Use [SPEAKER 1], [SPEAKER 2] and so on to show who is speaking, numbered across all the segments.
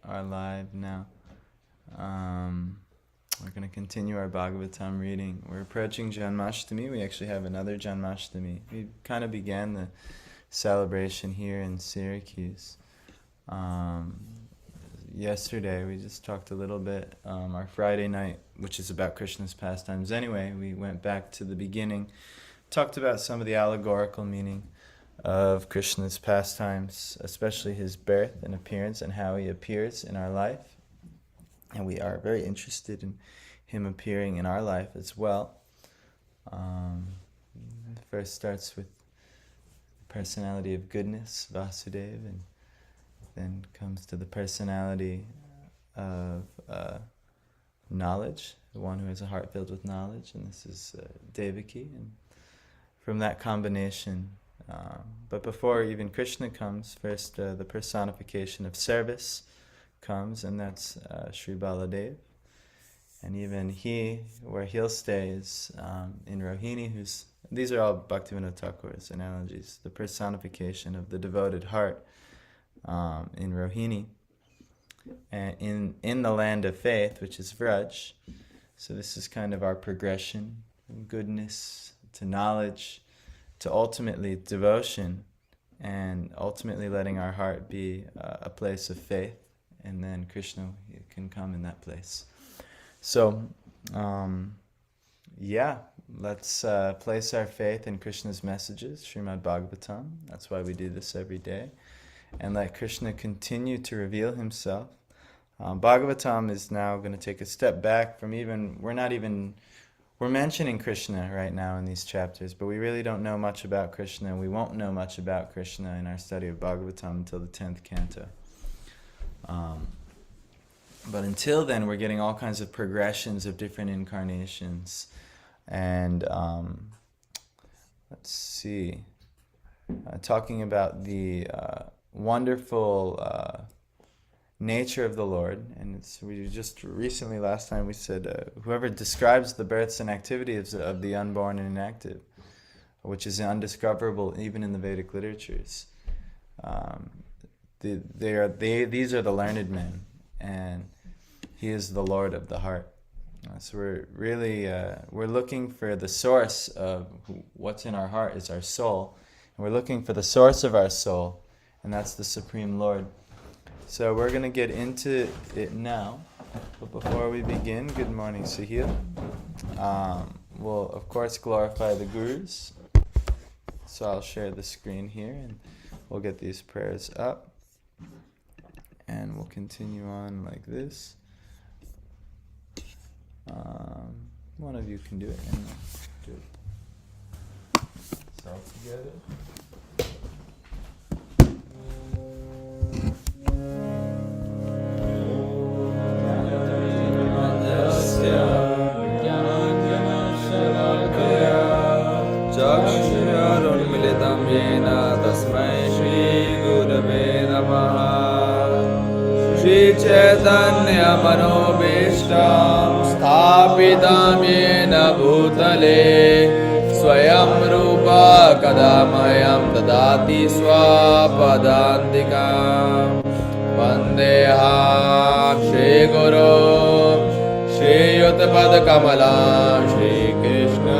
[SPEAKER 1] are live now. We're going to continue our Bhagavatam reading. We're approaching Janmashtami. We actually have another Janmashtami. We kind of began the celebration here in Syracuse. Yesterday we just talked a little bit, our Friday night, which is about Krishna's pastimes anyway. We went back to the beginning, talked about some of the allegorical meaning of Krishna's pastimes, especially his birth and appearance and how he appears in our life. And we are very interested in him appearing in our life as well. First starts with the personality of goodness, Vasudeva, and then comes to the personality of knowledge, the one who has a heart filled with knowledge, and this is Devaki. And from that combination, but before even Krishna comes, first the personification of service comes, and that's Sri Baladev. And even he, where he'll stay is in Rohini, these are all Bhaktivinoda Thakur's analogies, the personification of the devoted heart in Rohini, and in the land of faith, which is Vraj. So this is kind of our progression from goodness to knowledge to ultimately devotion, and ultimately letting our heart be a place of faith, and then Krishna can come in that place. So, let's place our faith in Krishna's messages, Srimad Bhagavatam. That's why we do this every day. And let Krishna continue to reveal himself. Bhagavatam is now going to take a step back from we're mentioning Krishna right now in these chapters, but we really don't know much about Krishna. We won't know much about Krishna in our study of Bhagavatam until the 10th canto. But until then, we're getting all kinds of progressions of different incarnations. And let's see, talking about the wonderful nature of the Lord. And we just recently, last time we said, whoever describes the births and activities of the unborn and inactive, which is undiscoverable even in the Vedic literatures. These are the learned men, and he is the Lord of the heart. So we're really we're looking for the source of what's in our heart is our soul, and we're looking for the source of our soul, and that's the Supreme Lord. So we're going to get into it now, but before we begin, good morning, Sahil. We'll of course glorify the Gurus. So I'll share the screen here, and we'll get these prayers up, and we'll continue on like this. One of you can do it, and do it. So all together.
[SPEAKER 2] Chaitanya Manobishtam Sthapitam Yena Bhutale Swayam Rupa Kadamayam Dadati Swapadantikam Vandeham Shri Guru Shri Yutpad Kamalam Shri Krishna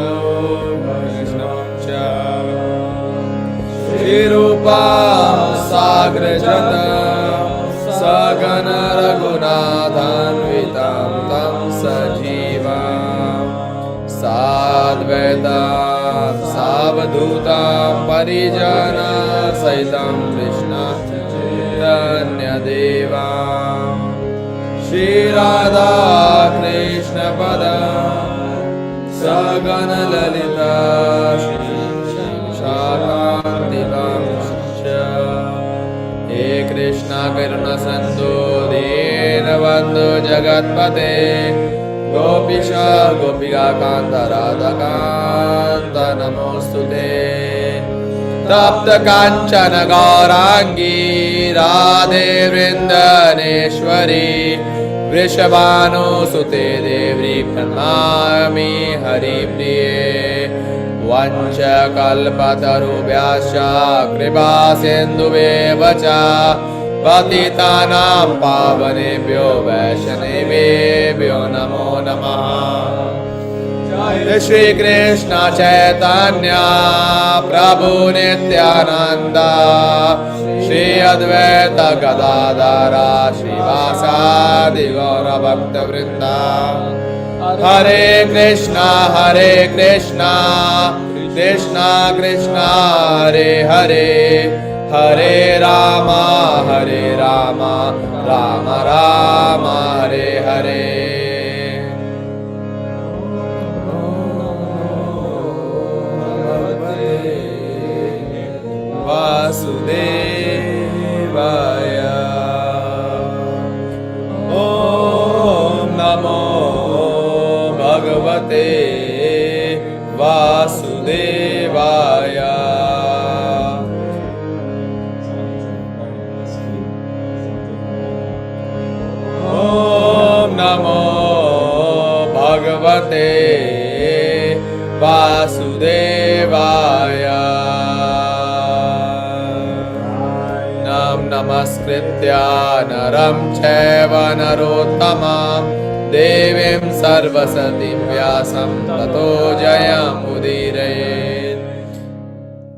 [SPEAKER 2] Cha Shri Rupa Sagra Jata Sagana Raghunathanvitam Tam Sajivam Sadvaitam Savadhutam Parijana Saitam Krishna Chaitanya Devam Shri Radha Krishna Padam Sagana Lalita Shri Shakantivam He Krishna Karuna Sandhu Dina Bandhu Jagatpate Gopisha Gopika Kanta Radha Kanta Namostute Tapta Kanchana Gaurangi Radhe Vrindaneshwari Vrishabhanu Sute Devri Pranami Hari Priye Vancha kalpatarubhyascha kripa sindhuvevacha पतितानां पावनेभ्यो वैष्णवेभ्यो नमो नमः। श्री कृष्ण चैतन्य प्रभु नित्यानंद श्री अद्वैत गदाधर श्रीवासादि गौर भक्त वृंदा। हरे कृष्णा कृष्णा कृष्णा हरे हरे, हरे रामा राम राम हरे हरे। वासुदेवाय ओम नमो भगवते वासुदेवाय। ओम नमो भगवते वासुदेवाय। नमस्कृत्य नरं चैव नरोत्तमं देवीं सर्वसतिं व्यासं ततो जयमुदीरयेत्।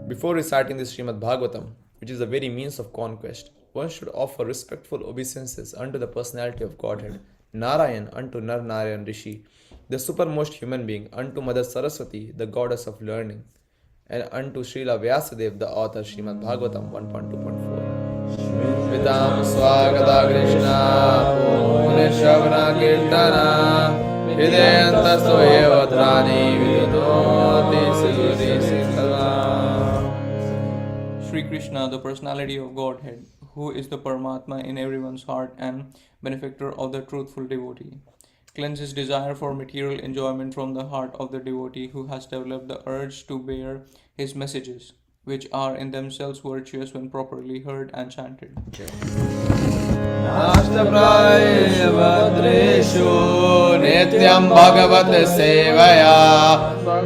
[SPEAKER 2] Before reciting the Srimad Bhagavatam, which is the very means of conquest, one should offer respectful obeisances unto the personality of Godhead, Narayan unto Nar Narayan Rishi, the supermost human being, unto Mother Saraswati, the goddess of learning, and unto Srila Vyasadeva, the author of Srimad Bhagavatam 1.2.4. Vitam Swagata Krishna Punishavana Kirtana Hidayanta Soyevadrani Vidunoti Suri Sikala.
[SPEAKER 3] Sri Krishna, the personality of Godhead, who is the Paramatma in everyone's heart and benefactor of the truthful devotee, cleanses desire for material enjoyment from the heart of the devotee who has developed the urge to bear his messages, which are in themselves virtuous when properly heard and chanted.
[SPEAKER 2] Nashtapraya Vadreshu Nityam Bhagavat Sevaya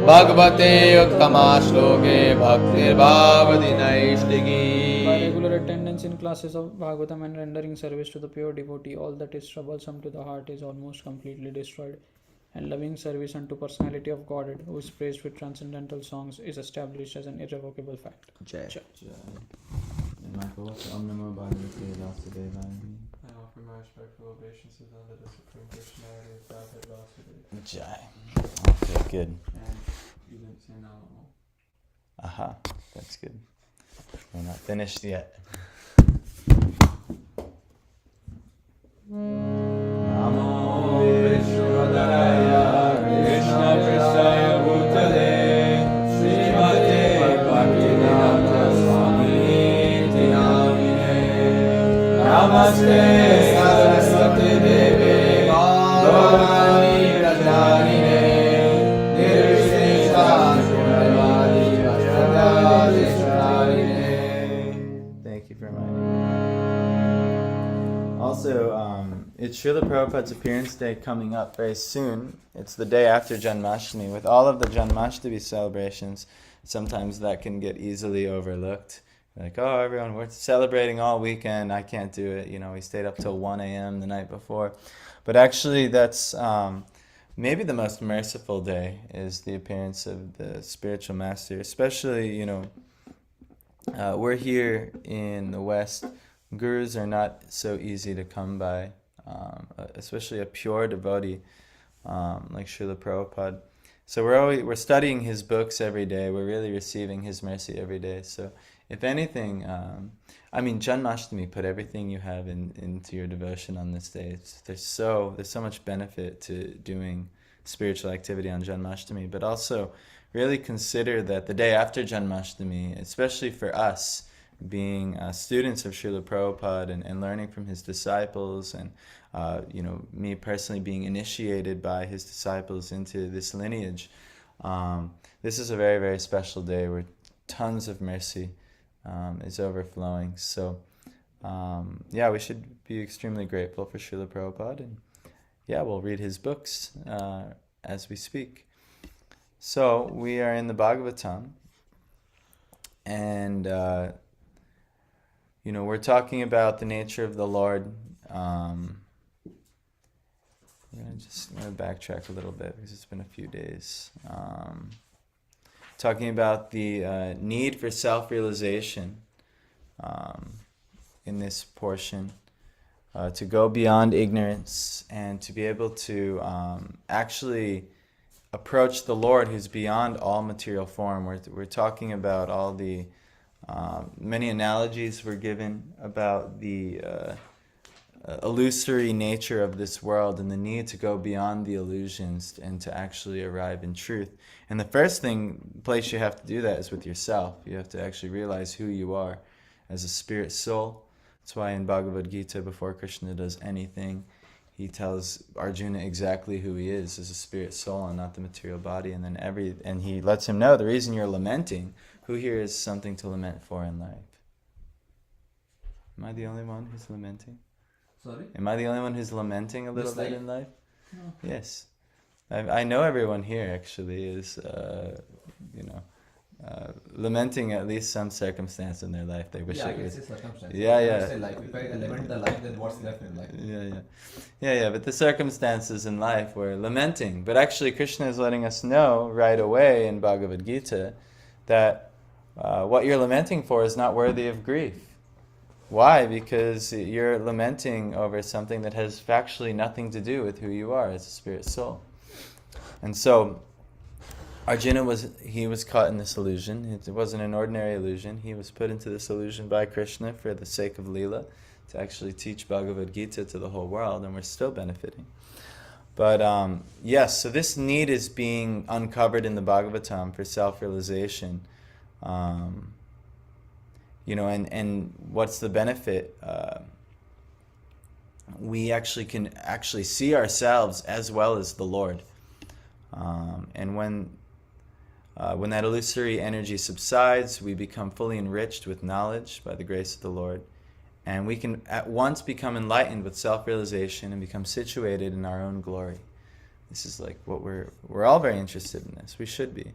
[SPEAKER 2] Bhagavate Uttama Shloke Bhaktir Bhavati Naishtigi.
[SPEAKER 4] By regular attendance in classes of Bhagavatam and rendering service to the pure devotee, all that is troublesome to the heart is almost completely destroyed, and loving service unto personality of Godhead, who is praised with transcendental songs, is established as an irrevocable fact.
[SPEAKER 2] Jai.
[SPEAKER 3] I offer my respectful obeisances unto the Supreme Personality of Godhead Vasudeva.
[SPEAKER 1] Jai. Okay, good.
[SPEAKER 3] And you didn't say Namo.
[SPEAKER 1] Aha, that's good. We're not finished yet. Namo
[SPEAKER 2] Vishwadharaya Krishna Prasthaya Bhutale Srimate Bhaktivedanta Swami Namine Namaste Saraswati Deve Gaurani Prajanine Nirvishesha Shunavadi Vashtadadishwarine.
[SPEAKER 1] Thank you for reminding me. Also, it's Srila Prabhupada's appearance day coming up very soon. It's the day after Janmashtami. With all of the Janmashtami celebrations, sometimes that can get easily overlooked. Like, oh, everyone, we're celebrating all weekend. I can't do it. You know, we stayed up till 1 a.m. the night before. But actually, that's maybe the most merciful day is the appearance of the spiritual master. Especially, you know, we're here in the West. Gurus are not so easy to come by, especially a pure devotee like Srila Prabhupada. So we're studying his books every day. We're really receiving his mercy every day. So if anything, Janmashtami, put everything you have into your devotion on this day. There's so much benefit to doing spiritual activity on Janmashtami, but also really consider that the day after Janmashtami, especially for us, being students of Srila Prabhupada and learning from his disciples, and me personally being initiated by his disciples into this lineage, this is a very, very special day where tons of mercy is overflowing. So we should be extremely grateful for Srila Prabhupada, and we'll read his books as we speak. So we are in the Bhagavatam, and we're talking about the nature of the Lord. I'm going to backtrack a little bit because it's been a few days. Talking about the need for self-realization in this portion, to go beyond ignorance and to be able to actually approach the Lord who's beyond all material form. We're talking about all the many analogies were given about the illusory nature of this world and the need to go beyond the illusions and to actually arrive in truth. And the first place you have to do that is with yourself. You have to actually realize who you are as a spirit soul. That's why in Bhagavad Gita, before Krishna does anything, he tells Arjuna exactly who he is as a spirit soul and not the material body. And then and he lets him know the reason you're lamenting. Who here is something to lament for in life? Am I the only one who's lamenting?
[SPEAKER 2] Sorry?
[SPEAKER 1] Am I the only one who's lamenting a little
[SPEAKER 2] This
[SPEAKER 1] bit
[SPEAKER 2] life?
[SPEAKER 1] in life?
[SPEAKER 4] No.
[SPEAKER 1] Yes. I know everyone here actually is, lamenting at least some circumstance in their life. They wish
[SPEAKER 2] Yeah, I
[SPEAKER 1] it
[SPEAKER 2] can
[SPEAKER 1] was.
[SPEAKER 2] say circumstance.
[SPEAKER 1] Yeah,
[SPEAKER 2] I
[SPEAKER 1] yeah.
[SPEAKER 2] can say life. If I lament the life, then what's left in life?
[SPEAKER 1] Yeah. But the circumstances in life we're lamenting. But actually, Krishna is letting us know right away in Bhagavad Gita that what you're lamenting for is not worthy of grief. Why? Because you're lamenting over something that has factually nothing to do with who you are as a spirit soul. And so Arjuna was caught in this illusion. It wasn't an ordinary illusion. He was put into this illusion by Krishna for the sake of Leela, to actually teach Bhagavad Gita to the whole world, and we're still benefiting. But yes, so this need is being uncovered in the Bhagavatam for self-realization. And what's the benefit? We actually can see ourselves as well as the Lord. And when that illusory energy subsides, we become fully enriched with knowledge by the grace of the Lord. And we can at once become enlightened with self-realization and become situated in our own glory. This is like what we're all very interested in this. We should be.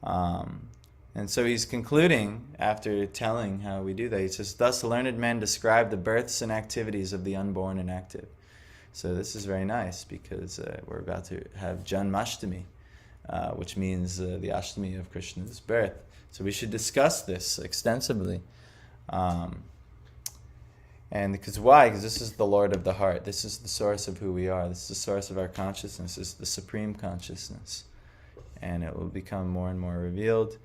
[SPEAKER 1] And so he's concluding, after telling how we do that, he says, "Thus the learned men describe the births and activities of the unborn and active." So this is very nice because we're about to have Janmashtami, which means the Ashtami of Krishna's birth. So we should discuss this extensively. And because why? Because this is the Lord of the heart. This is the source of who we are. This is the source of our consciousness. This is the supreme consciousness. And it will become more and more revealed.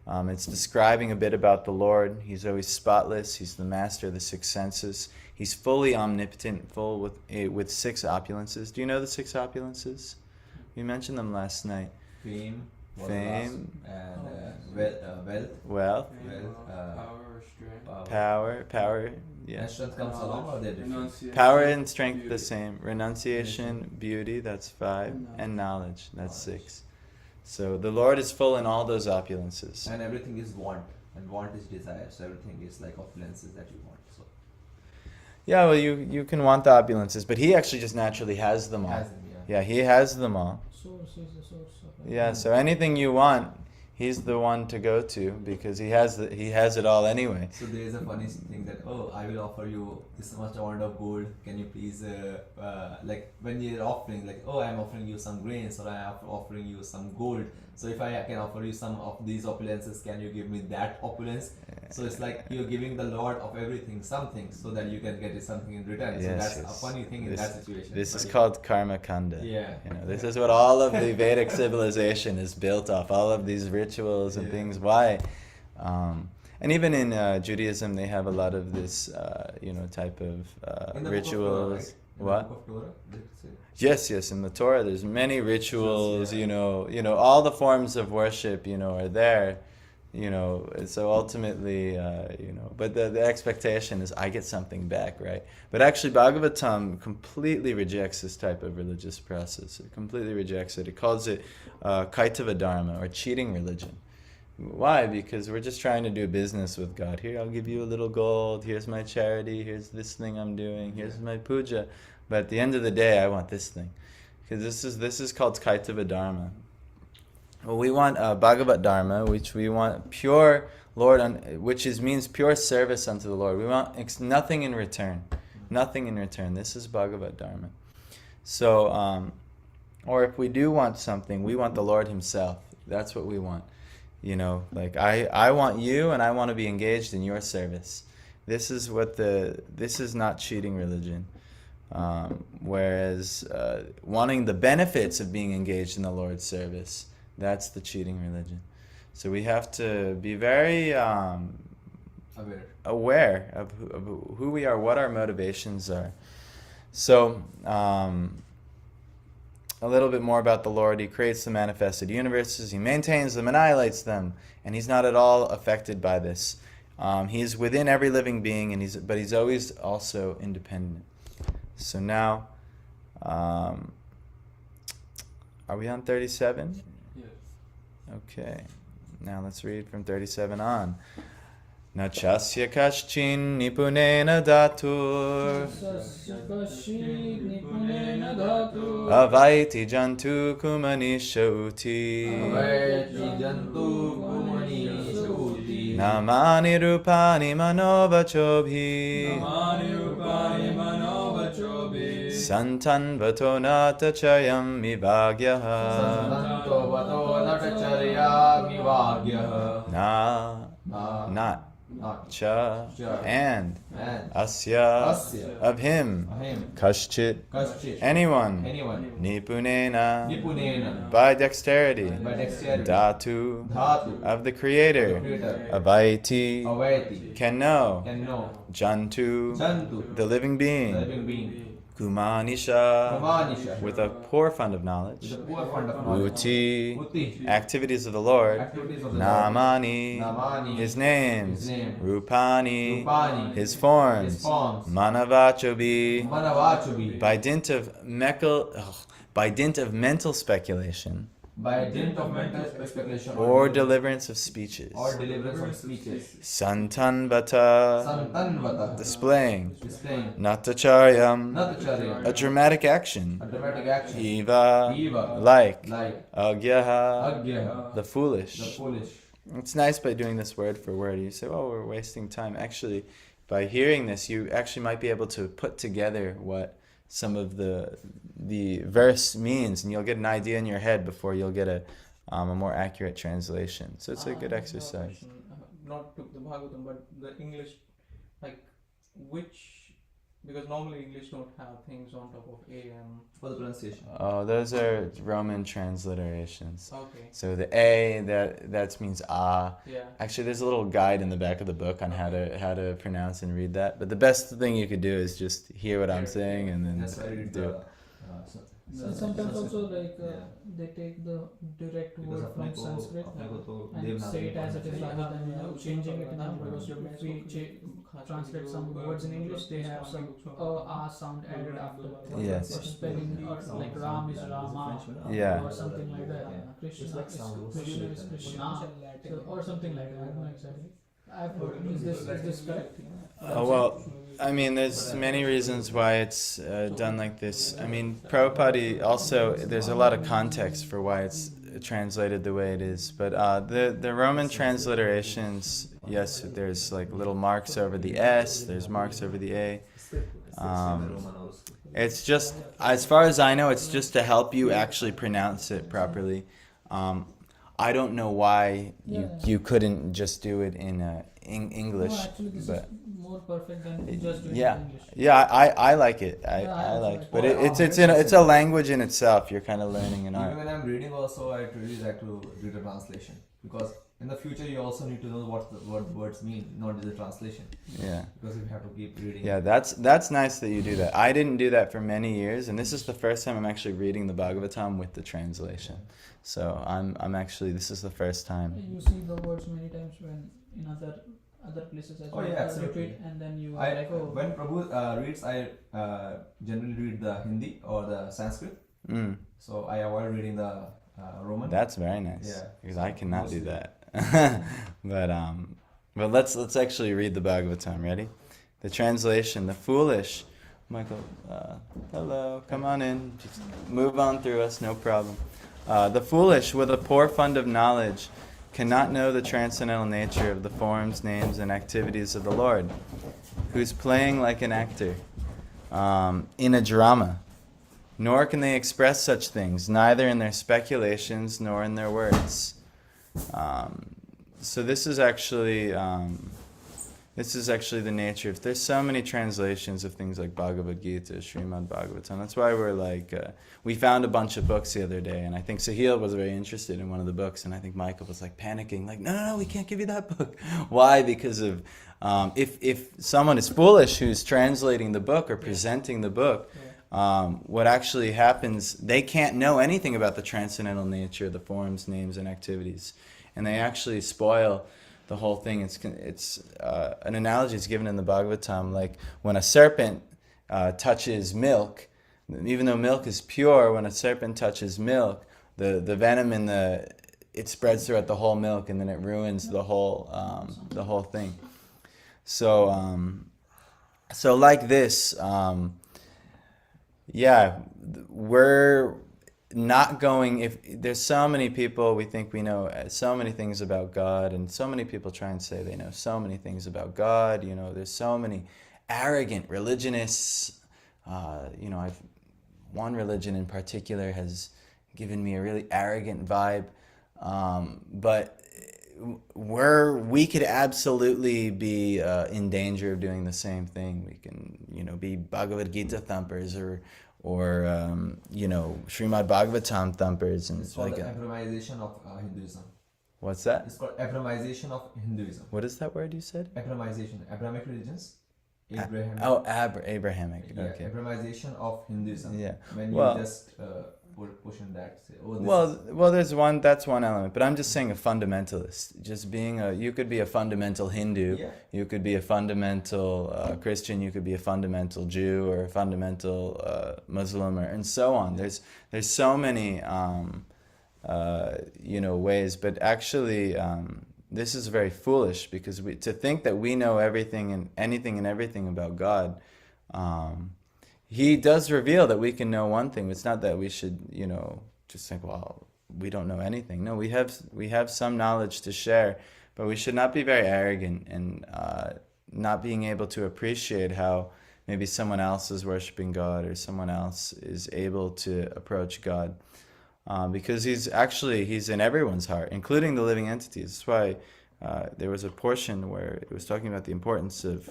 [SPEAKER 1] It's describing a bit about the Lord. He's always spotless. He's the master of the six senses. He's fully omnipotent, full with six opulences. Do you know the six opulences? We mentioned them last night.
[SPEAKER 2] Fame,
[SPEAKER 1] and
[SPEAKER 2] wealth,
[SPEAKER 1] power. Yeah.
[SPEAKER 2] And strength comes along, or they're different?
[SPEAKER 1] Power and strength the same. Renunciation, beauty, that's 5, and knowledge, that's 6. So the Lord is full in all those opulences.
[SPEAKER 2] And everything is want, and want is desire. So everything is like opulences that you want. So
[SPEAKER 1] Yeah, well, you can want the opulences, but he actually just naturally has them all.
[SPEAKER 2] has them,
[SPEAKER 1] Yeah, he has them all.
[SPEAKER 4] Source is the source of
[SPEAKER 1] Yeah, so anything you want, he's the one to go to because he has it all anyway.
[SPEAKER 2] So there is a funny thing that, oh, I will offer you this much amount of gold. Can you please, like when you're offering, like, oh, I'm offering you some grains or I'm offering you some gold. So if I can offer you some of these opulences, can you give me that opulence? So it's like you're giving the Lord of everything something so that you can get something in return. So that's a funny thing in that situation.
[SPEAKER 1] This is called karma kanda.
[SPEAKER 2] Yeah.
[SPEAKER 1] This is what all of the Vedic civilization is built off. All of these rituals and things. Why? And even in Judaism, they have a lot of this, type of
[SPEAKER 2] In the
[SPEAKER 1] rituals.
[SPEAKER 2] Book of Torah, right? In
[SPEAKER 1] What?
[SPEAKER 2] the Book of Torah, did it say?
[SPEAKER 1] Yes, in the Torah, there's many rituals.
[SPEAKER 2] Yeah.
[SPEAKER 1] All the forms of worship, are there. So ultimately, but the expectation is I get something back, right? But actually, Bhagavatam completely rejects this type of religious process. It completely rejects it. It calls it kaitava dharma, or cheating religion. Why? Because we're just trying to do business with God. Here, I'll give you a little gold. Here's my charity. Here's this thing I'm doing. Here's my puja. But at the end of the day, I want this thing. Because this is called kaitava dharma. Well, we want Bhagavat Dharma, which we want pure Lord, means pure service unto the Lord. We want nothing in return. Nothing in return. This is Bhagavat Dharma. So, or if we do want something, we want the Lord Himself. That's what we want. You know, like I want you, and I want to be engaged in your service. This is not cheating religion. Whereas wanting the benefits of being engaged in the Lord's service, that's the cheating religion. So we have to be very aware of who we are, what our motivations are. So, a little bit more about the Lord. He creates the manifested universes, He maintains them, annihilates them, and He's not at all affected by this. He's within every living being, but He's always also independent. So now, are we on 37?
[SPEAKER 2] Yes.
[SPEAKER 1] Okay. Now let's read from 37 on. Na chasya kaschin nipunena datur avaiti jantu kumanishauti namani rupani manovachobhi santan vatonata chayam vivagyaha not cha and asya of him kaschit anyone nipunena by dexterity dhatu of the creator avaiti can know jantu the living being Kumanisha, with a poor fund of knowledge. Uti, activities of the Lord. Namani, His names. Rupani, His forms. Manavachobi, by dint of mental speculation. Or deliverance of speeches. Santanvata, displaying. Natacharyam, a dramatic action. Eva, like. Agyaha, the foolish. It's nice by doing this word for word. You say, oh, we're wasting time. Actually, by hearing this, you actually might be able to put together what some of the verse means, and you'll get an idea in your head before you'll get a more accurate translation. So it's a good exercise.
[SPEAKER 3] Not to the Bhagavatam, but the English, like because normally English don't have things on top of A and
[SPEAKER 2] For the pronunciation.
[SPEAKER 1] Oh, those are Roman transliterations.
[SPEAKER 3] okay.
[SPEAKER 1] So the A that means ah.
[SPEAKER 3] Yeah.
[SPEAKER 1] Actually, there's a little guide in the back of the book on how to pronounce and read that. But the best thing you could do is just hear what I'm saying and then
[SPEAKER 2] That's why I read
[SPEAKER 1] do it.
[SPEAKER 4] So sometimes also they take the direct word from Sanskrit and say it as it is rather than changing it in English. Because if we translate some words in English, they have some sound added after.
[SPEAKER 1] Yes.
[SPEAKER 4] Or spelling, or like Ram is Rama,
[SPEAKER 1] Yeah.
[SPEAKER 4] or something like that. Krishna is Krishna, or something like that. I don't know exactly. I've heard. Is this correct?
[SPEAKER 1] Well, I mean, there's many reasons why it's done like this. I mean, Prabhupada also, there's a lot of context for why it's translated the way it is. But the Roman transliterations, yes, there's like little marks over the S, there's marks over the A. It's just, as far as I know, it's just to help you actually pronounce it properly. I don't know why you couldn't just do it in English.
[SPEAKER 4] No, actually, this
[SPEAKER 1] but
[SPEAKER 4] is more perfect than just doing it
[SPEAKER 1] yeah,
[SPEAKER 4] in English.
[SPEAKER 1] yeah, I like it. I like it. But it's a language in itself. You're kind of learning an
[SPEAKER 2] Even
[SPEAKER 1] art.
[SPEAKER 2] when I'm reading also, I really like to read the translation. Because in the future you also need to know what the words mean, not just the translation.
[SPEAKER 1] Yeah.
[SPEAKER 2] Because you have to keep reading.
[SPEAKER 1] Yeah, that's nice that you do that. I didn't do that for many years, and this is the first time I'm actually reading the Bhagavatam with the translation. So I'm actually, this is the first time.
[SPEAKER 4] You see the words many times when in other places as
[SPEAKER 2] Oh,
[SPEAKER 4] well.
[SPEAKER 2] yeah, absolutely.
[SPEAKER 4] Repeat, and then you are like, oh,
[SPEAKER 2] When Prabhu reads, I generally read the Hindi or the Sanskrit.
[SPEAKER 1] Mm,
[SPEAKER 2] So I avoid reading the Roman.
[SPEAKER 1] that's very nice.
[SPEAKER 2] Yeah.
[SPEAKER 1] Because I cannot do
[SPEAKER 2] Mostly.
[SPEAKER 1] that. But let's actually read the Bhagavatam. Ready? The translation. The foolish. Michael, hello. Come on in. Just move on through us. No problem. The foolish, with a poor fund of knowledge, cannot know the transcendental nature of the forms, names, and activities of the Lord, who's playing like an actor in a drama. Nor can they express such things, neither in their speculations nor in their words. So this is actually the nature. If there's so many translations of things like Bhagavad Gita, Srimad Bhagavatam, that's why we're like, we found a bunch of books the other day, and I think Sahil was very interested in one of the books, and I think Michael was like panicking, like, no, we can't give you that book. Why? Because of if someone is foolish who's translating the book or presenting the book, what actually happens, they can't know anything about the transcendental nature of the forms, names, and activities, and they actually spoil the whole thing. It's an analogy is given in the Bhagavatam, like when a serpent touches milk, even though milk is pure, when a serpent touches milk, the venom in it spreads throughout the whole milk, and then it ruins the whole thing. So like this, we're not going, if there's so many people, we think we know so many things about God, and so many people try and say they know so many things about God, there's so many arrogant religionists, one religion in particular has given me a really arrogant vibe, but we could absolutely be in danger of doing the same thing. We can, be Bhagavad Gita thumpers or Srimad Bhagavatam thumpers, and
[SPEAKER 5] It's called the Abramization of Hinduism.
[SPEAKER 1] What's that?
[SPEAKER 5] It's called Abramization of Hinduism.
[SPEAKER 1] What is that word you said?
[SPEAKER 5] Abramization, Abrahamic religions.
[SPEAKER 1] Abrahamic.
[SPEAKER 5] Yeah,
[SPEAKER 1] Okay.
[SPEAKER 5] Abramization of Hinduism.
[SPEAKER 1] Yeah.
[SPEAKER 5] When
[SPEAKER 1] Well-
[SPEAKER 5] you just push in that. Say, this
[SPEAKER 1] Well, that's one element, but I'm just saying a fundamentalist. Just being you could be a fundamental Hindu,
[SPEAKER 5] Yeah.
[SPEAKER 1] you could be a fundamental Christian, you could be a fundamental Jew or a fundamental Muslim, and so on. There's so many ways, but actually this is very foolish, because to think that we know everything and anything and everything about God. He does reveal that we can know one thing. It's not that we should, just think, well, we don't know anything. No, we have some knowledge to share, but we should not be very arrogant and not being able to appreciate how maybe someone else is worshiping God or someone else is able to approach God, because he's in everyone's heart, including the living entities. That's why there was a portion where it was talking about the importance of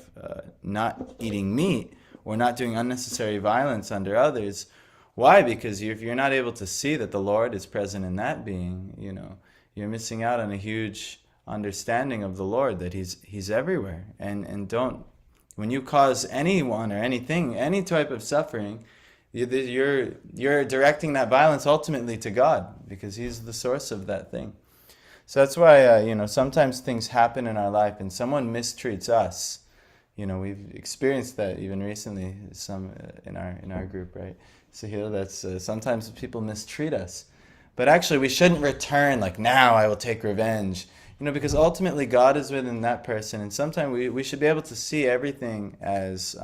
[SPEAKER 1] not eating meat or not doing unnecessary violence under others. Why? Because if you're not able to see that the Lord is present in that being, you're missing out on a huge understanding of the Lord, that He's everywhere. And when you cause anyone or anything, any type of suffering, you're directing that violence ultimately to God, because He's the source of that thing. So that's why, sometimes things happen in our life and someone mistreats us. We've experienced that even recently, some in our group, right? So that's sometimes people mistreat us, but actually we shouldn't return like, now I will take revenge, because ultimately God is within that person, and sometimes we should be able to see everything as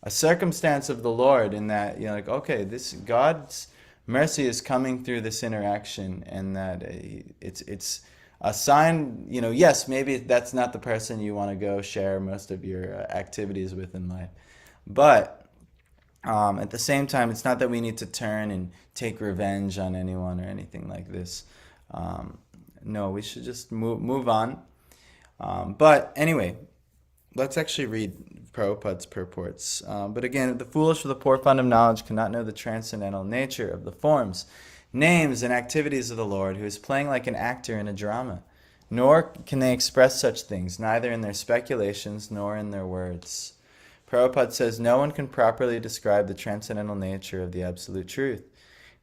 [SPEAKER 1] a circumstance of the Lord, in that okay, this God's mercy is coming through this interaction, and that it's a sign, yes, maybe that's not the person you want to go share most of your activities with in life. But at the same time, it's not that we need to turn and take revenge on anyone or anything like this. No, we should just move on. But anyway, let's actually read Prabhupada's purports. But again, the foolish with a poor fund of knowledge cannot know the transcendental nature of the forms, names, and activities of the Lord, who is playing like an actor in a drama. Nor can they express such things, neither in their speculations nor in their words. Prabhupada says, no one can properly describe the transcendental nature of the Absolute Truth.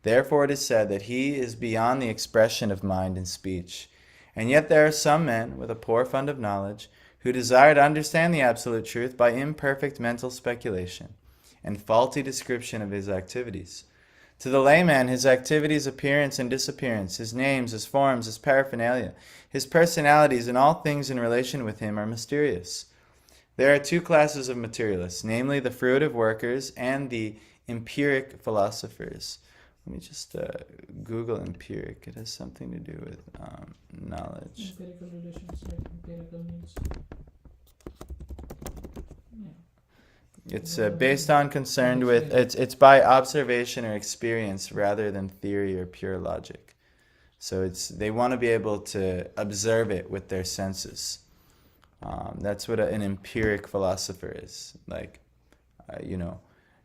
[SPEAKER 1] Therefore it is said that He is beyond the expression of mind and speech. And yet there are some men with a poor fund of knowledge who desire to understand the Absolute Truth by imperfect mental speculation and faulty description of His activities. To the layman, His activities, appearance and disappearance, His names, His forms, His paraphernalia, His personalities, and all things in relation with Him are mysterious. There are two classes of materialists, namely the fruitive workers and the empiric philosophers. Let me just Google empiric. It has something to do with knowledge.
[SPEAKER 4] Empirical relations, like empirical means. Yeah.
[SPEAKER 1] It's based on concerned with it's by observation or experience rather than theory or pure logic. So they want to be able to observe it with their senses. That's what an empiric philosopher is. Like,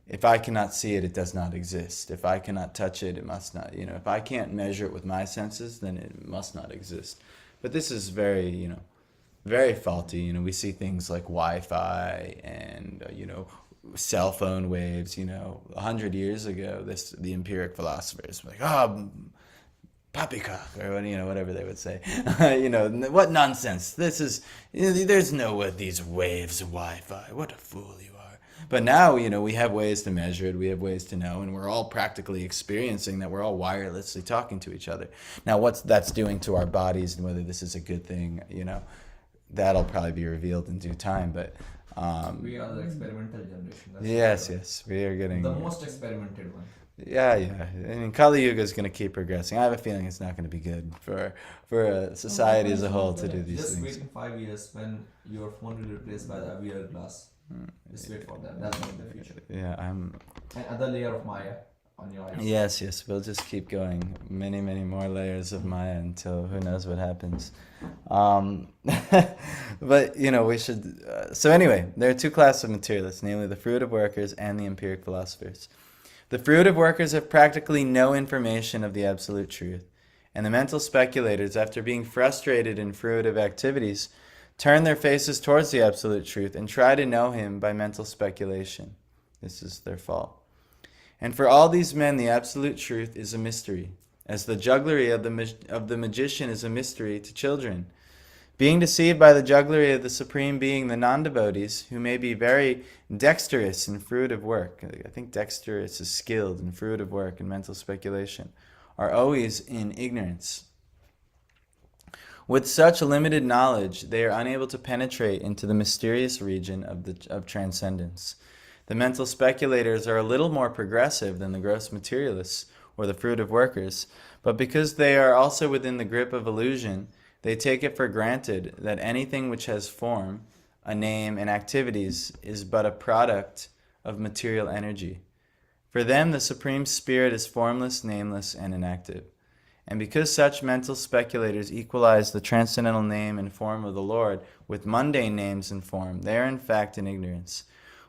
[SPEAKER 1] if I cannot see it, it does not exist. If I cannot touch it, it must not. If I can't measure it with my senses, then it must not exist. But this is very, very faulty. We see things like Wi-Fi and, cell phone waves. 100 years ago, the empiric philosophers were like, poppycock, or whatever they would say. What nonsense! This is there's no these waves of Wi-Fi. What a fool you are! But now we have ways to measure it. We have ways to know, and we're all practically experiencing that we're all wirelessly talking to each other. Now, what that's doing to our bodies and whether this is a good thing, that'll probably be revealed in due time. But
[SPEAKER 5] we are the experimental generation.
[SPEAKER 1] Yes, we are getting
[SPEAKER 5] the most experimented one.
[SPEAKER 1] Yeah. I mean, Kali Yuga is going to keep progressing. I have a feeling it's not going to be good for society as a whole to do these
[SPEAKER 5] Just
[SPEAKER 1] things.
[SPEAKER 5] wait in 5 years when your phone will be replaced by the VR glass. Just wait for that. That's in the future.
[SPEAKER 1] Yeah,
[SPEAKER 5] Another layer of Maya on your eyes.
[SPEAKER 1] Yes. We'll just keep going. Many, many more layers of Maya until who knows what happens. But we should. So anyway, there are two classes of materialists, namely the fruitive workers and the empiric philosophers. The fruitive workers have practically no information of the absolute truth, and the mental speculators, after being frustrated in fruitive activities, turn their faces towards the absolute truth and try to know him by mental speculation. This is their fault. And for all these men, the absolute truth is a mystery, as the jugglery of the magician is a mystery to children. Being deceived by the jugglery of the Supreme Being, the non-devotees, who may be very dexterous in fruitive work, I think dexterous is skilled in fruitive work and mental speculation, are always in ignorance. With such limited knowledge, they are unable to penetrate into the mysterious region of transcendence. The mental speculators are a little more progressive than the gross materialists or the fruitive workers, but because they are also within the grip of illusion, they take it for granted that anything which has form, a name, and activities is but a product of material energy. For them, the Supreme Spirit is formless, nameless, and inactive. And because such mental speculators equalize the transcendental name and form of the Lord with mundane names and form, they are in fact in ignorance.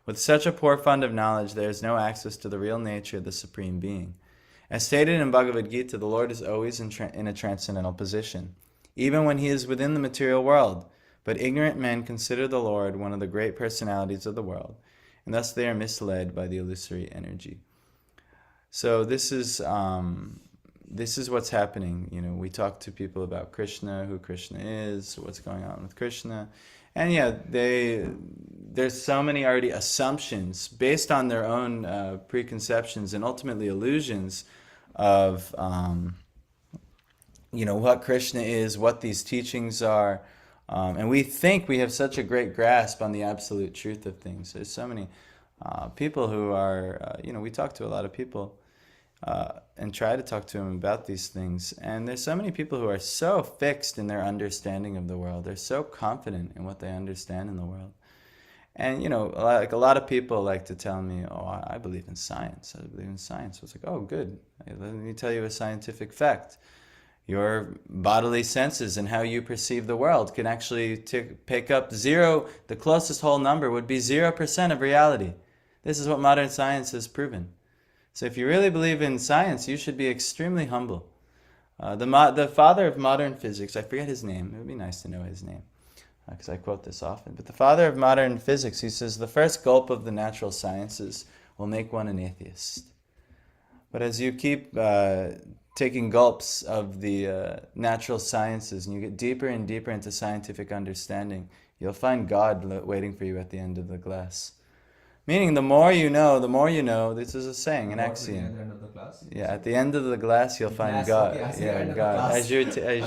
[SPEAKER 1] With such a poor fund of knowledge, there is no access to the real nature of the Supreme Being. As stated in Bhagavad Gita, the Lord is always in a transcendental position, even when he is within the material world. But ignorant men consider the Lord one of the great personalities of the world, and thus they are misled by the illusory energy. So this is what's happening. We talk to people about Krishna, who Krishna is, what's going on with Krishna. And there's so many already assumptions based on their own preconceptions and ultimately illusions of what Krishna is, what these teachings are. And we think we have such a great grasp on the absolute truth of things. There's so many people who are, we talk to a lot of people and try to talk to them about these things. And there's so many people who are so fixed in their understanding of the world. They're so confident in what they understand in the world. And, like a lot of people like to tell me, oh, I believe in science. I believe in science. It's like, oh, good. Let me tell you a scientific fact. Your bodily senses and how you perceive the world can actually pick up zero. The closest whole number would be 0% of reality. This is what modern science has proven. So if you really believe in science, you should be extremely humble. The father of modern physics, I forget his name. It would be nice to know his name, because I quote this often. But the father of modern physics, he says, the first gulp of the natural sciences will make one an atheist. But as you keep taking gulps of the natural sciences and you get deeper and deeper into scientific understanding, you'll find God waiting for you at the end of the glass. Meaning, the more you know, this is a saying, an axiom.
[SPEAKER 5] At the end of the class?
[SPEAKER 1] Yeah, at the end of the glass, you'll find
[SPEAKER 5] Glass,
[SPEAKER 1] God.
[SPEAKER 5] okay, I see,
[SPEAKER 1] Yeah,
[SPEAKER 5] end of the
[SPEAKER 1] God.
[SPEAKER 5] glass.
[SPEAKER 1] As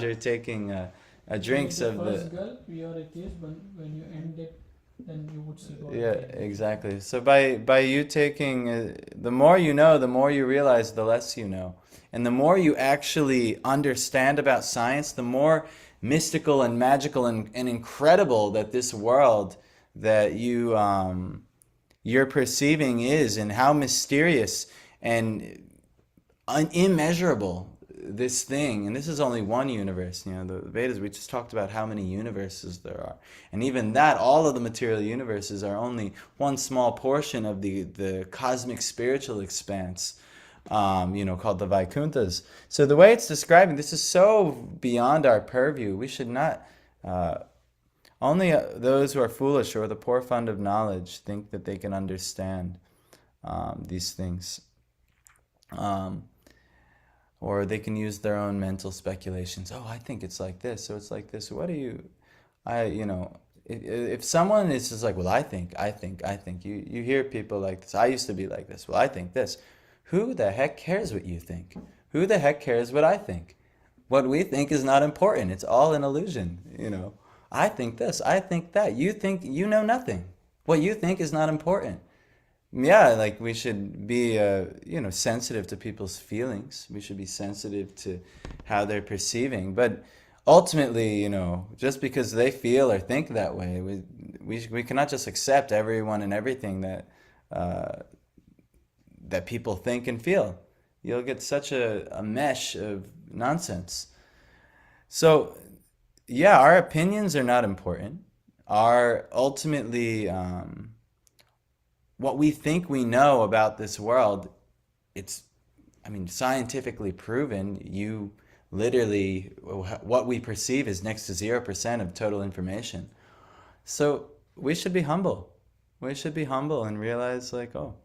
[SPEAKER 1] you're taking a drinks of
[SPEAKER 4] first
[SPEAKER 1] the...
[SPEAKER 4] gulp, you are atheist, but when you end it then you would see God.
[SPEAKER 1] Yeah, exactly. So by you taking, the more you know, the more you realize, the less you know. And the more you actually understand about science, the more mystical and magical and incredible that this world that you're perceiving is, and how mysterious and immeasurable this thing. And this is only one universe. You know, the Vedas, we just talked about how many universes there are, and even that, all of the material universes are only one small portion of the cosmic spiritual expanse, called the Vaikunthas. So the way it's describing, this is so beyond our purview. We should not, only those who are foolish or the poor fund of knowledge think that they can understand these things. Or they can use their own mental speculations. Oh, I think it's like this, so it's like this. What do you, if someone is just like, well, I think, you hear people like this. I used to be like this. Well, I think this. Who the heck cares what you think? Who the heck cares what I think? What we think is not important. It's all an illusion, I think this, I think that. You think you know nothing. What you think is not important. Yeah, like we should be, sensitive to people's feelings. We should be sensitive to how they're perceiving. But ultimately, just because they feel or think that way, we cannot just accept everyone and everything that people think and feel. You'll get such a mesh of nonsense. So, yeah, our opinions are not important. Our ultimately, what we think we know about this world, it's, scientifically proven. You literally, what we perceive is next to 0% of total information. So we should be humble. We should be humble and realize, like, oh,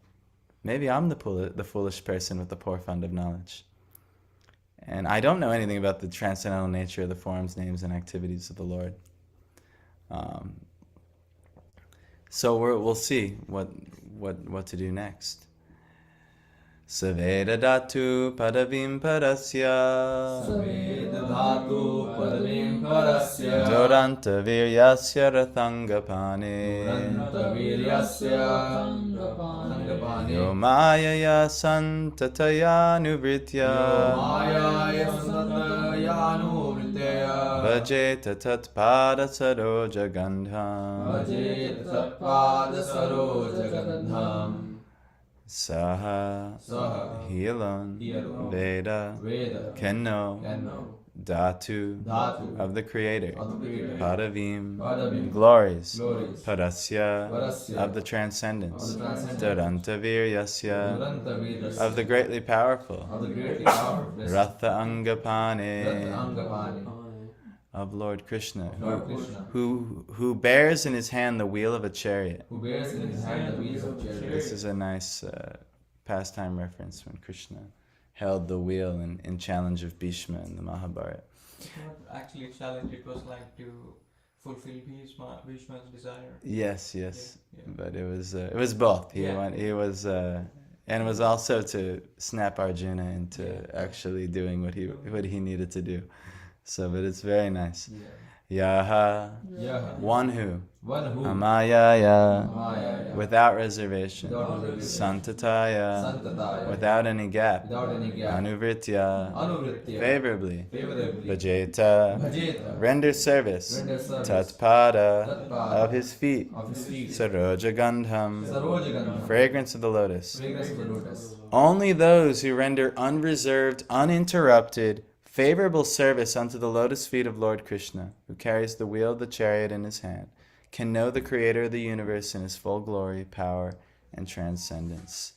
[SPEAKER 1] maybe I'm the foolish person with the poor fund of knowledge. And I don't know anything about the transcendental nature of the forms, names, and activities of the Lord. So we'll see what to do next. Saveda datu padavim parasya
[SPEAKER 5] Savedadhatu padavim parasya
[SPEAKER 1] Doranta viryasya rathangapane
[SPEAKER 5] Duranta viryasya Thangapane
[SPEAKER 1] Yo mayaya santataya nuvritya
[SPEAKER 5] Mayaya santataya nuvritya
[SPEAKER 1] Vajeta tatpada saroja gandham
[SPEAKER 5] Vajeta tatpada saroja gandham
[SPEAKER 1] Saha Healon Veda Kenno Dhatu of the Creator Padavim Glories Parasya of the Transcendence Duranta Viryasya of the Greatly Powerful Ratha Angapane of Lord Krishna, who bears in his hand the wheel of a chariot. This is a nice pastime reference when Krishna held the wheel in challenge of Bhishma in the Mahabharata.
[SPEAKER 3] It's not actually a challenge, it was like to fulfill Bhishma's desire.
[SPEAKER 1] Yes,
[SPEAKER 3] Yeah.
[SPEAKER 1] but it was both. And it was also to snap Arjuna into actually doing what he needed to do. So, but it's very nice. Yaha, one who, Amayaya, without reservation, Santataya, without any gap, Anuvritya, favorably, Vajeta, render service, Tatpada, of his feet, Saroja Gandham, fragrance of the lotus. Only those who render unreserved, uninterrupted, favorable service unto the lotus feet of Lord Krishna, who carries the wheel of the chariot in his hand, can know the Creator of the universe in his full glory, power, and transcendence.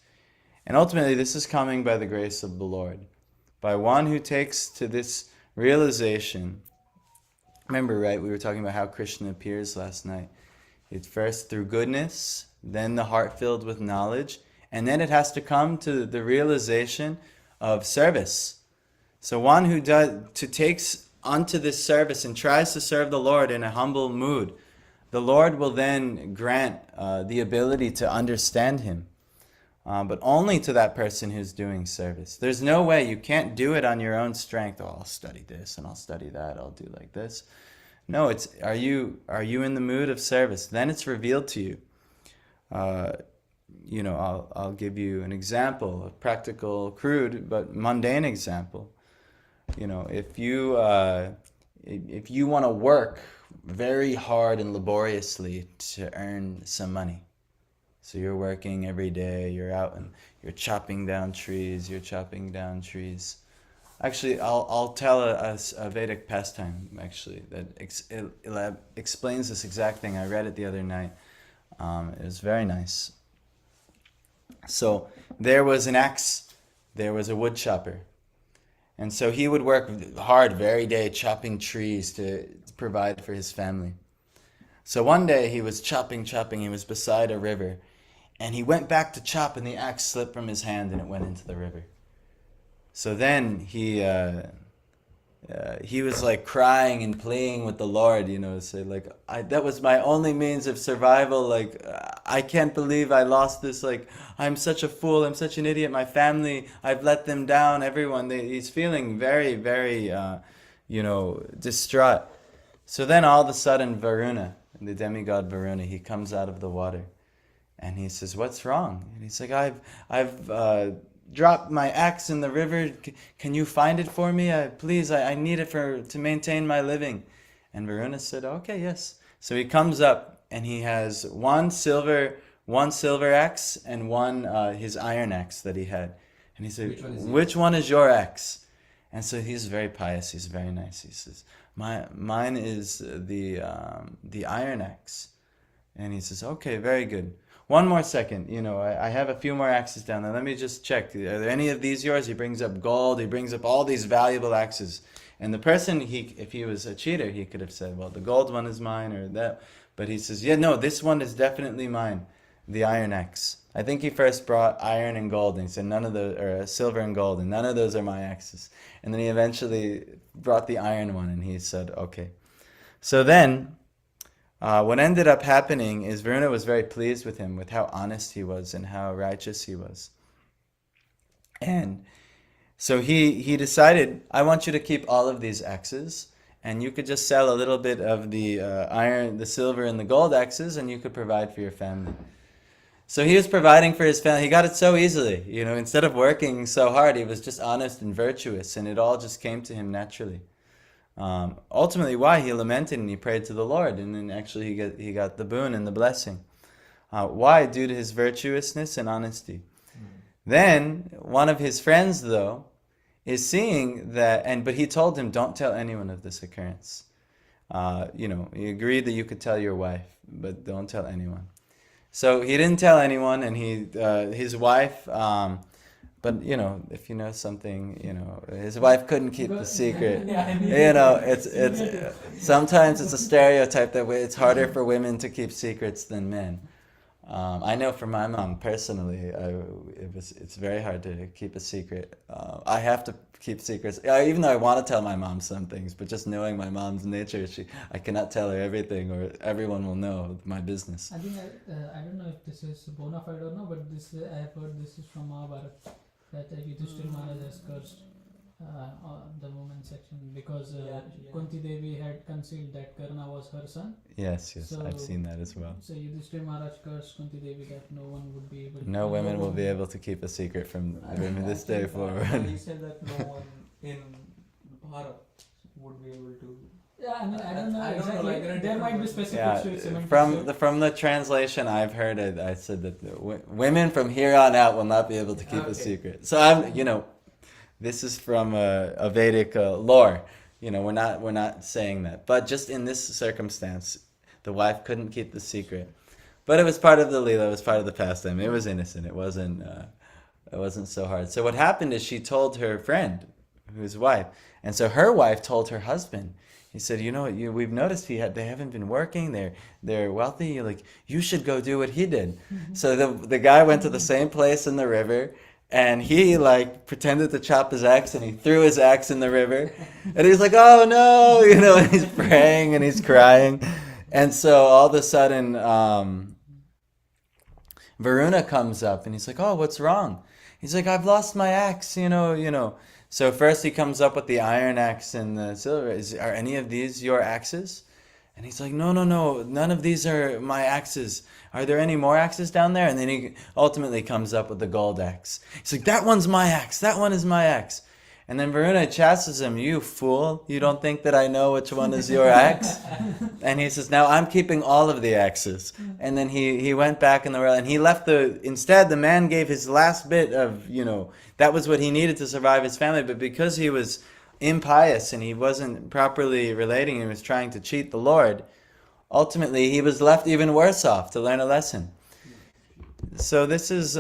[SPEAKER 1] And ultimately, this is coming by the grace of the Lord. By one who takes to this realization. Remember, right, we were talking about how Krishna appears last night. It's first through goodness, then the heart filled with knowledge, and then it has to come to the realization of service. So one who takes unto this service and tries to serve the Lord in a humble mood, the Lord will then grant the ability to understand him. But only to that person who's doing service. There's no way, you can't do it on your own strength. Oh, I'll study this and I'll study that, I'll do like this. No, it's are you in the mood of service? Then it's revealed to you. I'll give you an example, a practical, crude but mundane example. If you want to work very hard and laboriously to earn some money, so you're working every day, you're out and you're chopping down trees. Actually, I'll tell a Vedic pastime, actually, that explains this exact thing. I read it the other night. It was very nice. So there was an axe, there was a wood chopper. And so he would work hard every day chopping trees to provide for his family. So one day he was chopping, he was beside a river, and he went back to chop and the axe slipped from his hand and it went into the river. So then he was like crying and pleading with the Lord, say like, that was my only means of survival. Like, I can't believe I lost this. Like, I'm such a fool. I'm such an idiot. My family, I've let them down. Everyone, he's feeling very, very, distraught. So then all of a sudden Varuna, the demigod Varuna, he comes out of the water and he says, "What's wrong?" And he's like, I've dropped my axe in the river. Can you find it for me? Please, I need it to maintain my living. And Varuna said, "Okay, yes." So he comes up and he has one silver axe and one his iron axe that he had. And he said, "Which one is your axe?" And so he's very pious. He's very nice. He says, "Mine is the iron axe." And he says, "Okay, very good. One more second, I have a few more axes down there. Let me just check. Are there any of these yours?" He brings up gold. He brings up all these valuable axes. And the person, if he was a cheater, he could have said, "Well, the gold one is mine," or that. But he says, "Yeah, no, this one is definitely mine, the iron axe." I think he first brought iron and gold, and he said none of those, or silver and gold, and none of those are my axes. And then he eventually brought the iron one, and he said, "Okay." So then, what ended up happening is Varuna was very pleased with him, with how honest he was and how righteous he was. And so he decided, "I want you to keep all of these axes, and you could just sell a little bit of the iron, the silver, and the gold axes, and you could provide for your family." So he was providing for his family. He got it so easily. Instead of working so hard, he was just honest and virtuous, and it all just came to him naturally. Ultimately, why? He lamented and he prayed to the Lord, and then actually he got the boon and the blessing. Why? Due to his virtuousness and honesty. Then, one of his friends, though, is seeing that, but he told him, "Don't tell anyone of this occurrence." He agreed that you could tell your wife, but don't tell anyone. So he didn't tell anyone, and his wife, but if you know something, his wife couldn't keep the secret. It's sometimes it's a stereotype that it's harder for women to keep secrets than men. I know for my mom personally, it's very hard to keep a secret. I have to keep secrets, even though I want to tell my mom some things. But just knowing my mom's nature, I cannot tell her everything, or everyone will know my business.
[SPEAKER 4] I think I don't know if this is bona fide or not, but I have heard this is from Mahabharata, that Yudhishthira Maharaj has cursed the woman section because Kunti Devi had concealed that Karna was her son.
[SPEAKER 1] Yes, so, I've seen that as well.
[SPEAKER 4] So Yudhishthira Maharaj cursed Kunti Devi that no one would be able.
[SPEAKER 1] No women will be able to keep a secret from this day forward.
[SPEAKER 3] He said that no one in Bharat would be able to.
[SPEAKER 4] Yeah, I don't know exactly. There might be specifics to it.
[SPEAKER 1] From the translation I've heard, I said that women from here on out will not be able to keep a secret. So this is from a Vedic lore. We're not saying that, but just in this circumstance, the wife couldn't keep the secret. But it was part of the Leela. It was part of the pastime. It was innocent. It wasn't so hard. So what happened is she told her friend, whose wife, and so her wife told her husband. He said, we've noticed they haven't been working. They're wealthy. You should go do what he did. Mm-hmm. So the guy went to the same place in the river, and he pretended to chop his axe, and he threw his axe in the river, and he's like, "Oh no!" And he's praying and he's crying, and so all of a sudden, Varuna comes up and he's like, "Oh, what's wrong?" He's like, "I've lost my axe, So first he comes up with the iron axe and the silver. Are any of these your axes? And he's like, no, none of these are my axes. Are there any more axes down there? And then he ultimately comes up with the gold axe. He's like, that one's my axe. That one is my axe. And then Varuna chastises him, you fool. You don't think that I know which one is your axe? And he says, now I'm keeping all of the axes. And then he went back in the world and he left instead the man gave his last bit of, that was what he needed to survive his family. But because he was impious and he wasn't properly relating, he was trying to cheat the Lord, ultimately he was left even worse off to learn a lesson. So this is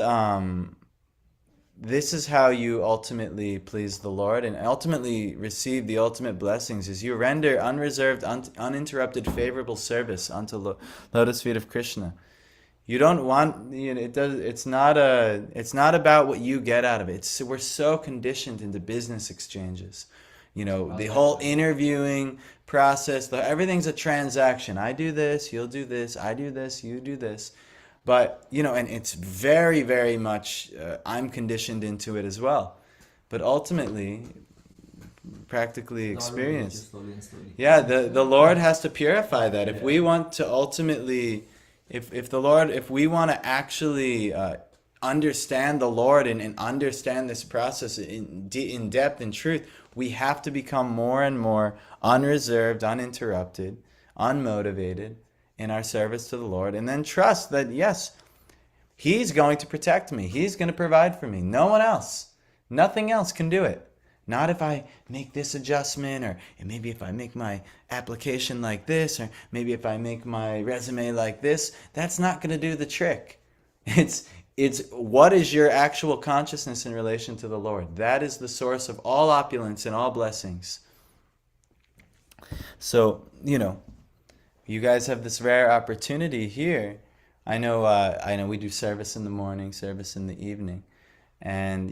[SPEAKER 1] how you ultimately please the Lord and ultimately receive the ultimate blessings, is you render unreserved, uninterrupted, favorable service unto lotus feet of Krishna. You don't want, it's not about what you get out of it. We're so conditioned into business exchanges. The whole interviewing process, everything's a transaction. I do this, you'll do this, I do this, you do this. But, and it's very, very much, I'm conditioned into it as well. But ultimately, practically experience.
[SPEAKER 5] Slowly and slowly.
[SPEAKER 1] Yeah, the Lord has to purify that. If we want to ultimately, if we want to actually understand the Lord and understand this process in depth and truth, we have to become more and more unreserved, uninterrupted, unmotivated in our service to the Lord, and then trust that, yes, He's going to protect me. He's going to provide for me. No one else. Nothing else can do it. Not if I make this adjustment, or maybe if I make my application like this, or maybe if I make my resume like this. That's not going to do the trick. It's what is your actual consciousness in relation to the Lord. That is the source of all opulence and all blessings. So, you guys have this rare opportunity here. I know we do service in the morning, service in the evening, and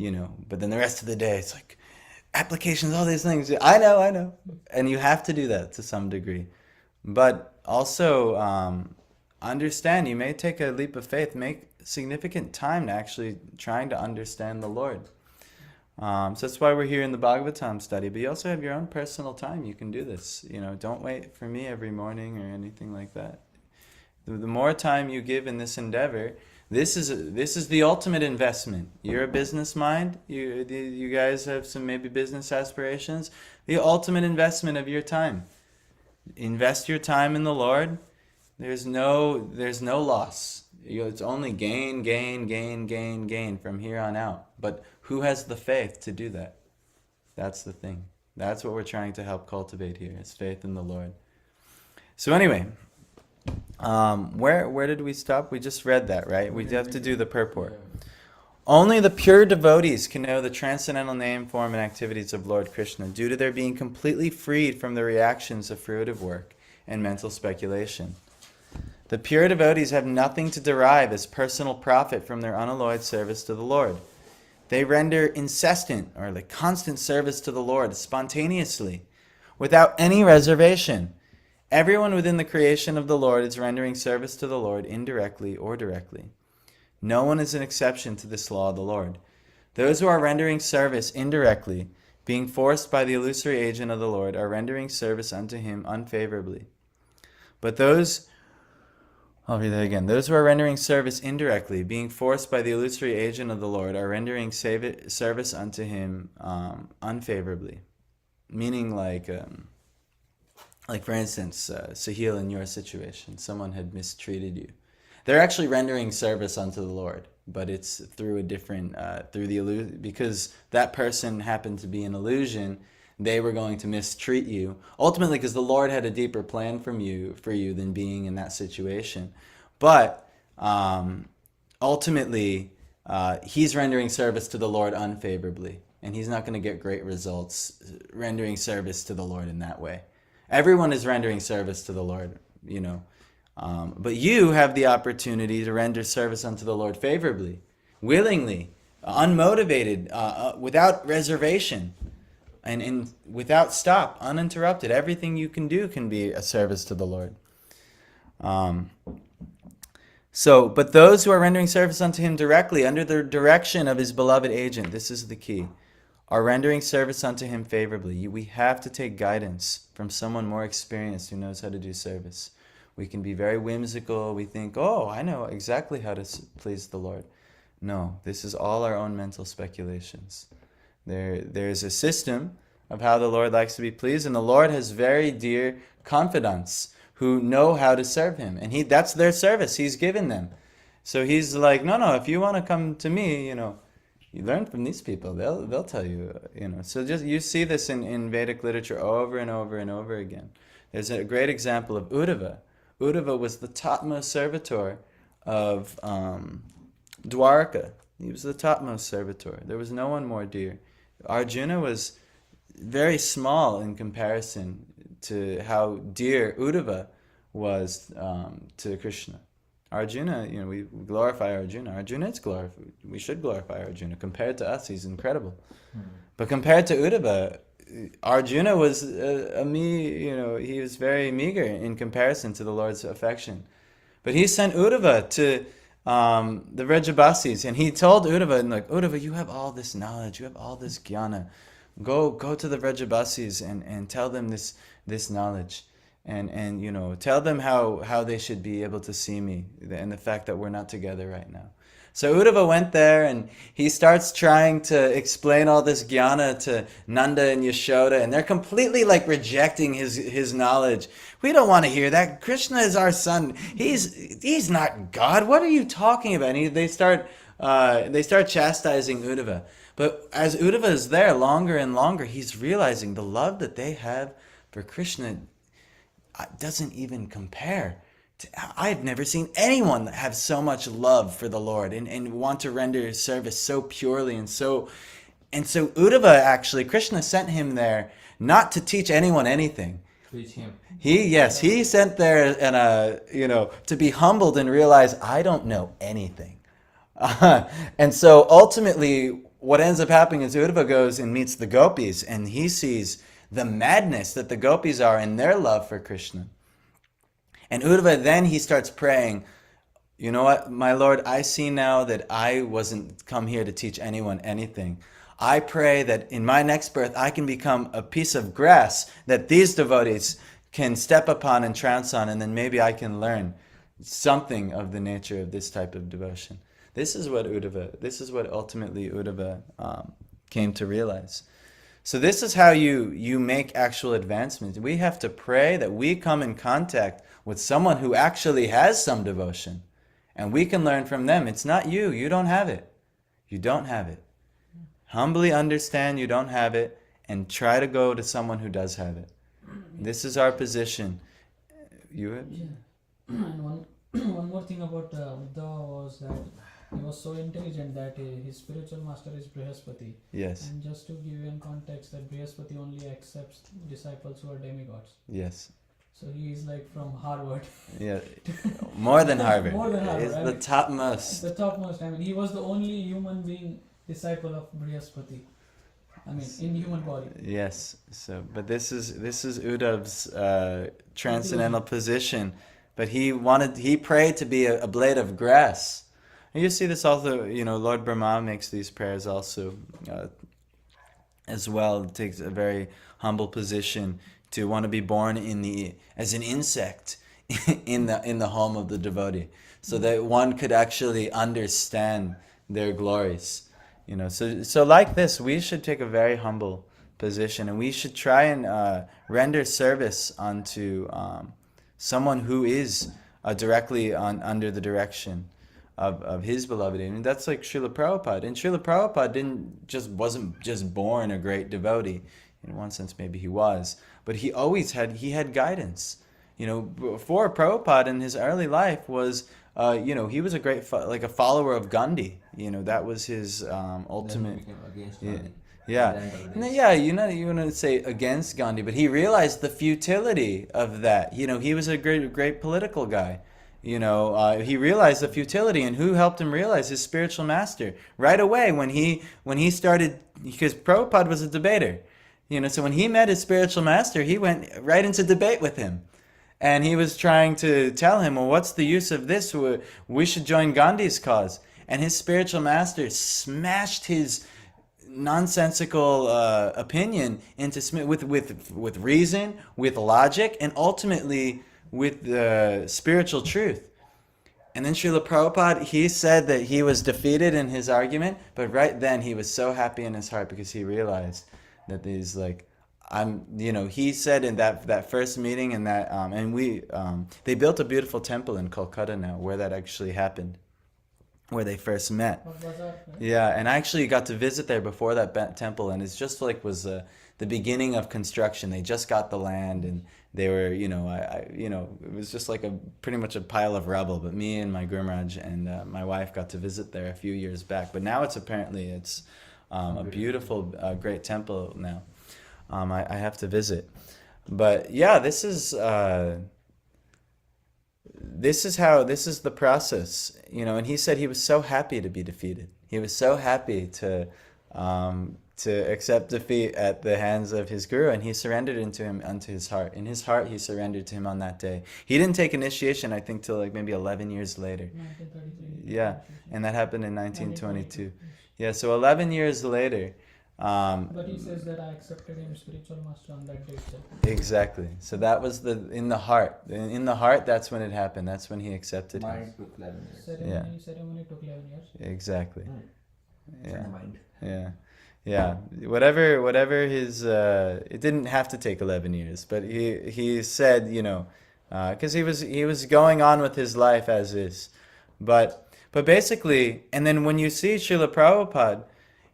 [SPEAKER 1] but then the rest of the day it's like applications, all these things. I know, and you have to do that to some degree, but also understand you may take a leap of faith, make significant time to actually trying to understand the Lord. So that's why we're here in the Bhagavatam study. But you also have your own personal time. You can do this. Don't wait for me every morning or anything like that. The more time you give in this endeavor, this is the ultimate investment. You're a business mind. You guys have some maybe business aspirations. The ultimate investment of your time. Invest your time in the Lord. There's no loss. It's only gain from here on out. But who has the faith to do that? That's the thing. That's what we're trying to help cultivate here, is faith in the Lord. So anyway, where did we stop? We just read that, right? We have to do the purport. Only the pure devotees can know the transcendental name, form, and activities of Lord Krishna, due to their being completely freed from the reactions of fruitive work and mental speculation. The pure devotees have nothing to derive as personal profit from their unalloyed service to the Lord. They render incessant or constant service to the Lord spontaneously, without any reservation. Everyone within the creation of the Lord is rendering service to the Lord indirectly or directly. No one is an exception to this law of the Lord. Those who are rendering service indirectly, being forced by the illusory agent of the Lord, are rendering service unto Him unfavorably. But I'll read that again. Those who are rendering service indirectly, being forced by the illusory agent of the Lord, are rendering service unto Him unfavorably. Meaning like for instance, Sahil, in your situation, someone had mistreated you. They're actually rendering service unto the Lord, but it's through a different, through the illusion, because that person happened to be an illusion. They were going to mistreat you, ultimately because the Lord had a deeper plan for you than being in that situation. But ultimately, He's rendering service to the Lord unfavorably, and He's not going to get great results rendering service to the Lord in that way. Everyone is rendering service to the Lord, but you have the opportunity to render service unto the Lord favorably, willingly, unmotivated, without reservation. And without stop, uninterrupted. Everything you can do can be a service to the Lord. But those who are rendering service unto Him directly, under the direction of His beloved agent, this is the key. are rendering service unto him favorably. We have to take guidance from someone more experienced who knows how to do service. We can be very whimsical. We think, oh, I know exactly how to please the Lord. No, this is all our own mental speculations. There's a system of how the Lord likes to be pleased, and the Lord has very dear confidants who know how to serve him, and that's their service he's given them. So he's like, no, if you want to come to me, you learn from these people. They'll tell you, So just you see this in Vedic literature over and over and over again. There's a great example of Uddhava. Uddhava was the topmost servitor of Dwarka. He was the topmost servitor. There was no one more dear. Arjuna was very small in comparison to how dear Uddhava was to Krishna. Arjuna, we glorify Arjuna. Arjuna is glorified. We should glorify Arjuna. Compared to us, he's incredible. But compared to Uddhava, Arjuna was he was very meager in comparison to the Lord's affection. But he sent Uddhava to the Vrajabasis, and he told Uddhava, Uddhava, you have all this knowledge, you have all this jnana. Go to the Vrajabasis and tell them this knowledge. And tell them how they should be able to see me and the fact that we're not together right now. So Uddhava went there and he starts trying to explain all this jnana to Nanda and Yashoda, and they're completely rejecting his knowledge. We don't want to hear that. Krishna is our son. He's not God. What are you talking about? And they start chastising Uddhava. But as Uddhava is there longer and longer, he's realizing the love that they have for Krishna doesn't even compare. I've never seen anyone have so much love for the Lord and want to render service so purely and so Uddhava, actually, Krishna sent him there not to teach anyone anything.
[SPEAKER 5] Teach him.
[SPEAKER 1] He sent there and to be humbled and realize I don't know anything. And so ultimately what ends up happening is Uddhava goes and meets the gopis, and he sees the madness that the gopis are in their love for Krishna. And Uddhava, then he starts praying, you know what, my Lord, I see now that I wasn't come here to teach anyone anything. I pray that in my next birth I can become a piece of grass that these devotees can step upon and trounce on, and then maybe I can learn something of the nature of this type of devotion. This is what ultimately Uddhava came to realize. So this is how you make actual advancements. We have to pray that we come in contact with someone who actually has some devotion, and we can learn from them. It's not you. You don't have it. You don't have it. Humbly understand you don't have it, and try to go to someone who does have it. This is our position. You have?
[SPEAKER 4] Yeah. And one more thing about Uddhava was that he was so intelligent that his spiritual master is Brihaspati.
[SPEAKER 1] Yes.
[SPEAKER 4] And just to give you in context, that Brihaspati only accepts disciples who are demigods.
[SPEAKER 1] Yes.
[SPEAKER 4] So he is from Harvard.
[SPEAKER 1] Yeah. More than Harvard.
[SPEAKER 4] More than Harvard.
[SPEAKER 1] It's the topmost.
[SPEAKER 4] The topmost. He was the only human being disciple of Brihaspati. In human body.
[SPEAKER 1] Yes. So, but this is Uddhav's transcendental position. But he prayed to be a blade of grass. And you see this also, Lord Brahma makes these prayers also as well. It takes a very humble position to want to be born as an insect in the home of the devotee, so that one could actually understand their glories. So like this, we should take a very humble position, and we should try and render service unto someone who is directly under the direction of his beloved. And that's like Srila Prabhupada. And Srila Prabhupada wasn't just born a great devotee. In one sense, maybe he was, but he had guidance. Before Prabhupada in his early life was, he was a great a follower of Gandhi. That was his ultimate. Yeah, you want to say against Gandhi, but he realized the futility of that. He was a great political guy. He realized the futility, and who helped him realize? His spiritual master. Right away when he started, because Prabhupada was a debater. So when he met his spiritual master, he went right into debate with him. And he was trying to tell him, well, what's the use of this? We should join Gandhi's cause. And his spiritual master smashed his nonsensical opinion into with reason, with logic, and ultimately with the spiritual truth. And then Srila Prabhupada, he said that he was defeated in his argument, but right then he was so happy in his heart because he realized that these he said in that first meeting and that they built a beautiful temple in Kolkata now where that actually happened, where they first met.
[SPEAKER 4] What was that?
[SPEAKER 1] Yeah, and I actually got to visit there before that temple, and it's just like was the beginning of construction. They just got the land, and they were, it was just like pretty much a pile of rubble. But me and my Gurmaraj and my wife got to visit there a few years back. But now it's a beautiful, great temple now. I have to visit. But yeah, this is the process, and he said he was so happy to be defeated. He was so happy to accept defeat at the hands of his guru, and he surrendered unto his heart. In his heart, he surrendered to him on that day. He didn't take initiation, I think, till like maybe 11 years later.
[SPEAKER 4] 1933.
[SPEAKER 1] Yeah, and that happened in 1922. Yeah, so 11 years later.
[SPEAKER 4] But he says that I accepted him spiritual master on that day itself.
[SPEAKER 1] Exactly. So that was in the heart. In the heart, that's when it happened. That's when he accepted him.
[SPEAKER 5] Mind took 11 years.
[SPEAKER 4] Ceremony took 11 years.
[SPEAKER 1] Exactly.
[SPEAKER 5] It's in the mind.
[SPEAKER 1] Yeah. Whatever his it didn't have to take 11 years, but he said, because he was going on with his life as is. But basically, and then when you see Srila Prabhupada,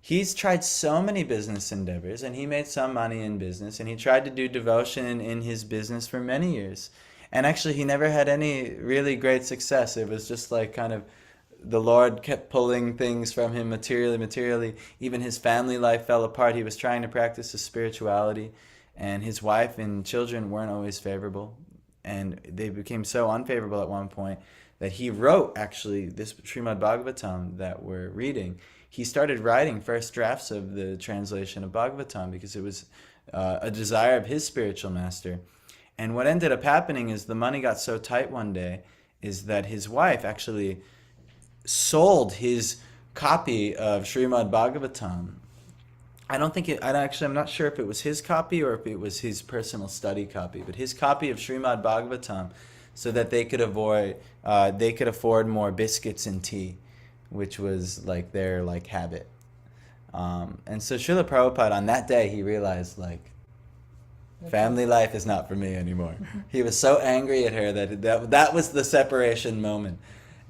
[SPEAKER 1] he's tried so many business endeavors, and he made some money in business, and he tried to do devotion in his business for many years. And actually, he never had any really great success. It was just like kind of the Lord kept pulling things from him materially. Even his family life fell apart. He was trying to practice his spirituality, and his wife and children weren't always favorable. And they became so unfavorable at one point that he wrote, actually, this Srimad Bhagavatam that we're reading. He started writing first drafts of the translation of Bhagavatam because it was a desire of his spiritual master. And what ended up happening is the money got so tight one day is that his wife actually sold his copy of Srimad Bhagavatam. I'm not sure if it was his copy or if it was his personal study copy, but his copy of Srimad Bhagavatam, so that they could afford more biscuits and tea, which was like their habit. And so Srila Prabhupada, on that day, he realized family life is not for me anymore. He was so angry at her that was the separation moment.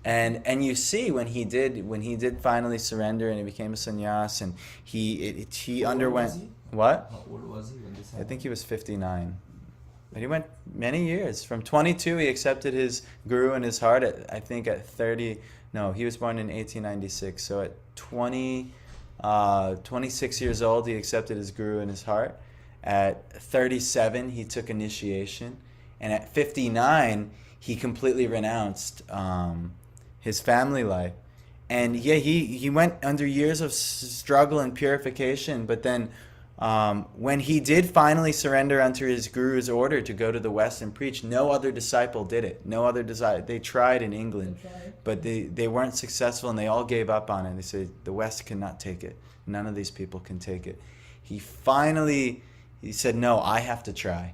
[SPEAKER 1] And you see when he did finally surrender and he became a sannyas, and he underwent what?
[SPEAKER 5] How old was he when this happened?
[SPEAKER 1] I think he was 59. But he went many years. From 22, he accepted his guru in his heart. At 30. No, he was born in 1896. So at 26 years old, he accepted his guru in his heart. At 37, he took initiation. And at 59, he completely renounced his family life. And yeah, he went under years of struggle and purification. But then when he did finally surrender unto his guru's order to go to the West and preach, no other disciple did it. They tried in England, but they weren't successful, and they all gave up on it. They said, the West cannot take it. None of these people can take it. He said, no, I have to try.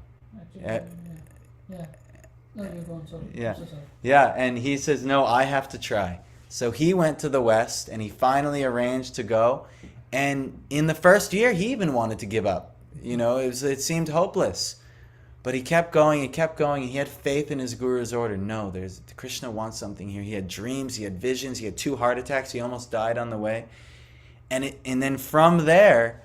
[SPEAKER 1] Yeah, and he says, no, I have to try. So he went to the West, and he finally arranged to go. And in the first year, he even wanted to give up. It seemed hopeless. But he kept going and kept going, and he had faith in his guru's order. No, Krishna wants something here. He had dreams, he had visions, he had 2 heart attacks, he almost died on the way. And then from there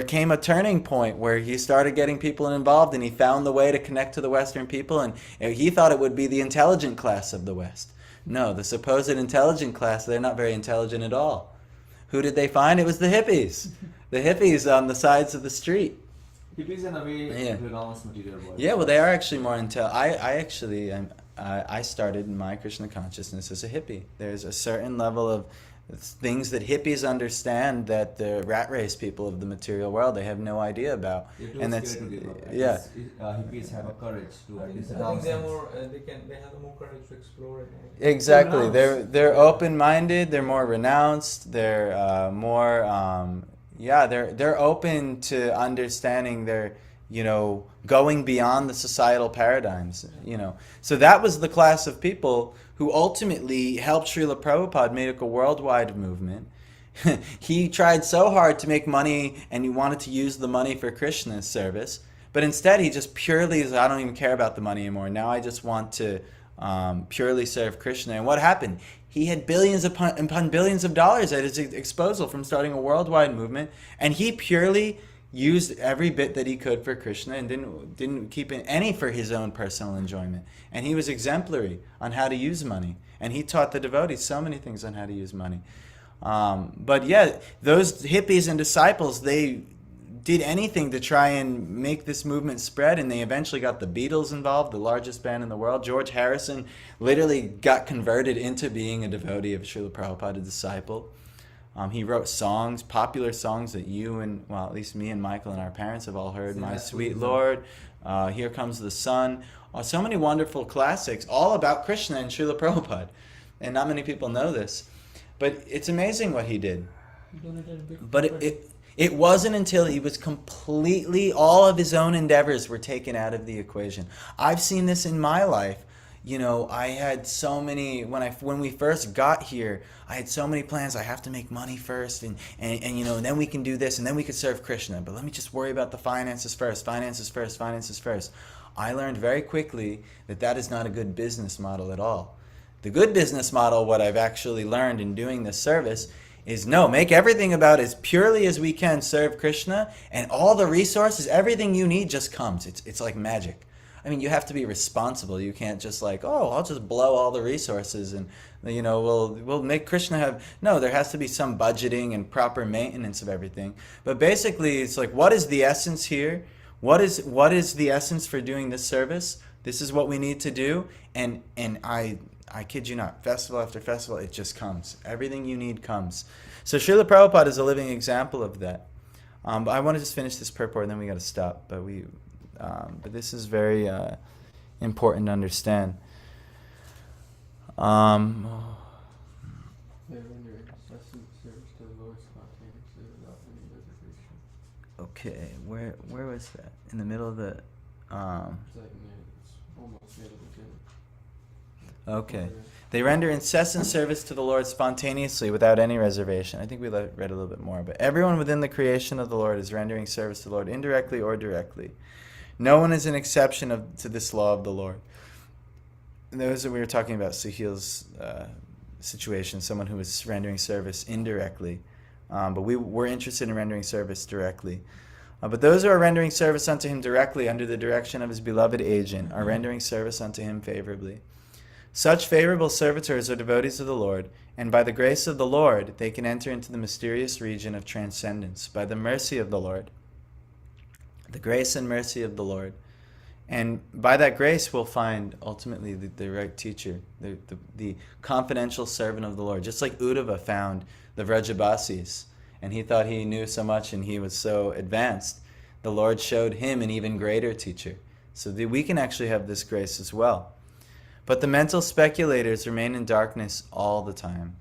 [SPEAKER 1] came a turning point where he started getting people involved, and he found the way to connect to the Western people, and he thought it would be the intelligent class of the West. No, the supposed intelligent class, they're not very intelligent at all. Who did they find? It was the hippies. The hippies on the sides of the street.
[SPEAKER 5] Hippies in a way enormous material body.
[SPEAKER 1] Yeah, well, they are actually more I started my Krishna consciousness as a hippie. There's a certain level of things that hippies understand that the rat race people of the material world, they have no idea about.
[SPEAKER 5] And that's hippies have a courage to
[SPEAKER 3] I think they are more. They have more courage to explore it.
[SPEAKER 1] Exactly, they're open-minded. They're more renounced. They're more Yeah, they're open to understanding. They're, going beyond the societal paradigms. So that was the class of people who ultimately helped Srila Prabhupada make a worldwide movement. He tried so hard to make money, and he wanted to use the money for Krishna's service, but instead he just purely is, I don't even care about the money anymore. Now I just want to purely serve Krishna. And what happened? He had billions upon billions of dollars at his disposal from starting a worldwide movement, and he purely used every bit that he could for Krishna and didn't keep any for his own personal enjoyment. And he was exemplary on how to use money, and he taught the devotees so many things on how to use money. But yeah, those hippies and disciples, they did anything to try and make this movement spread, and they eventually got the Beatles involved, the largest band in the world. George Harrison literally got converted into being a devotee of Srila Prabhupada, a disciple. He wrote songs, popular songs that you and, well, at least me and Michael and our parents have all heard. My Sweet Lord, Here Comes the Sun. So many wonderful classics, all about Krishna and Srila Prabhupada. And not many people know this. But it's amazing what he did. But it wasn't until he was completely, all of his own endeavors were taken out of the equation. I've seen this in my life. I had so many, when we first got here, I had so many plans. I have to make money first, and then we can do this, and then we can serve Krishna. But let me just worry about the finances first. I learned very quickly that is not a good business model at all. The good business model, what I've actually learned in doing this service, is make everything about as purely as we can serve Krishna, and all the resources, everything you need just comes. It's like magic. I mean, you have to be responsible. You can't just I'll just blow all the resources and, we'll make Krishna have... No, there has to be some budgeting and proper maintenance of everything. But basically, it's what is the essence here? What is the essence for doing this service? This is what we need to do. And I kid you not, festival after festival, it just comes. Everything you need comes. So Srila Prabhupada is a living example of that. But I want to just finish this purport, and then we got to stop. But this is very important to understand. Okay, where was that? In the middle of the... Okay. They render incessant service to the Lord spontaneously without any reservation. I think we read a little bit more. But everyone within the creation of the Lord is rendering service to the Lord indirectly or directly. No one is an exception to this law of the Lord. And those that we were talking about, Suhil's situation, someone who was rendering service indirectly. But we were interested in rendering service directly. But those who are rendering service unto him directly under the direction of his beloved agent are rendering service unto him favorably. Such favorable servitors are devotees of the Lord, and by the grace of the Lord they can enter into the mysterious region of transcendence, by the mercy of the Lord. The grace and mercy of the Lord. And by that grace we'll find ultimately the right teacher, the confidential servant of the Lord. Just like Uddhava found the Vrajabasis, and he thought he knew so much and he was so advanced, the Lord showed him an even greater teacher. So that we can actually have this grace as well. But the mental speculators remain in darkness all the time.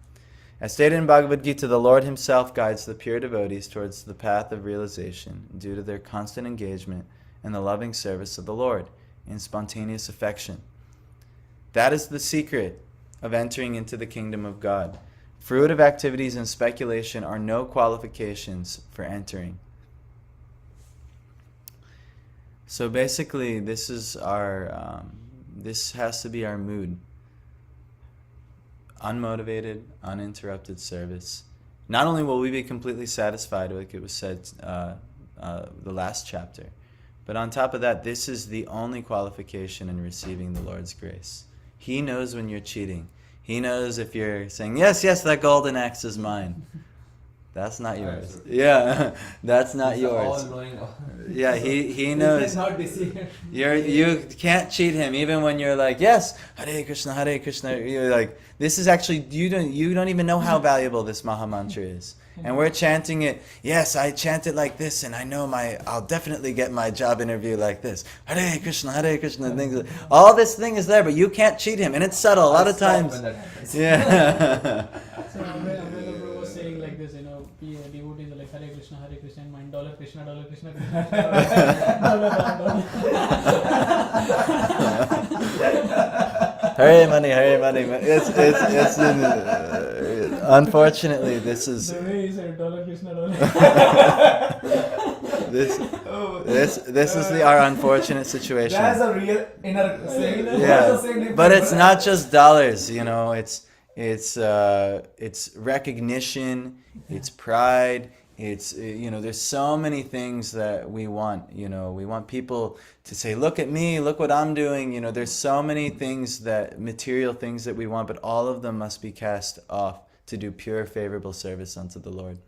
[SPEAKER 1] As stated in Bhagavad Gita, the Lord himself guides the pure devotees towards the path of realization due to their constant engagement in the loving service of the Lord in spontaneous affection. That is the secret of entering into the kingdom of God. Fruitive activities and speculation are no qualifications for entering. So basically, this is this has to be our mood. Unmotivated, uninterrupted service. Not only will we be completely satisfied, like it was said the last chapter, but on top of that, this is the only qualification in receiving the Lord's grace. He knows when you're cheating. He knows if you're saying, yes, that golden axe is mine. That's not yours. Yeah, that's not yours. Yeah, he knows. You can't cheat him, even when you're like, yes, Hare Krishna, Hare Krishna. You're like, this is actually, you don't even know how valuable this Maha Mantra is. And we're chanting it. Yes, I chant it like this, and I know I'll definitely get my job interview like this. Hare Krishna, Hare Krishna. Things. All this thing is there, but you can't cheat him, and it's subtle. A lot of times.
[SPEAKER 4] Yeah. So Amrita was saying like this, devotees are like Hare Krishna, in mind dollar Krishna, Krishna, dollar,
[SPEAKER 1] Hare money. It's unfortunately this is
[SPEAKER 4] the way he said dollar Krishna,
[SPEAKER 1] this is our unfortunate situation.
[SPEAKER 2] That's a real inner saying.
[SPEAKER 1] Yeah, but it's not just dollars, you know. It's recognition, it's pride, it's you know. There's so many things that we want. You know, we want people to say, "Look at me, look what I'm doing." You know, there's so many things material things that we want, but all of them must be cast off to do pure, favorable service unto the Lord.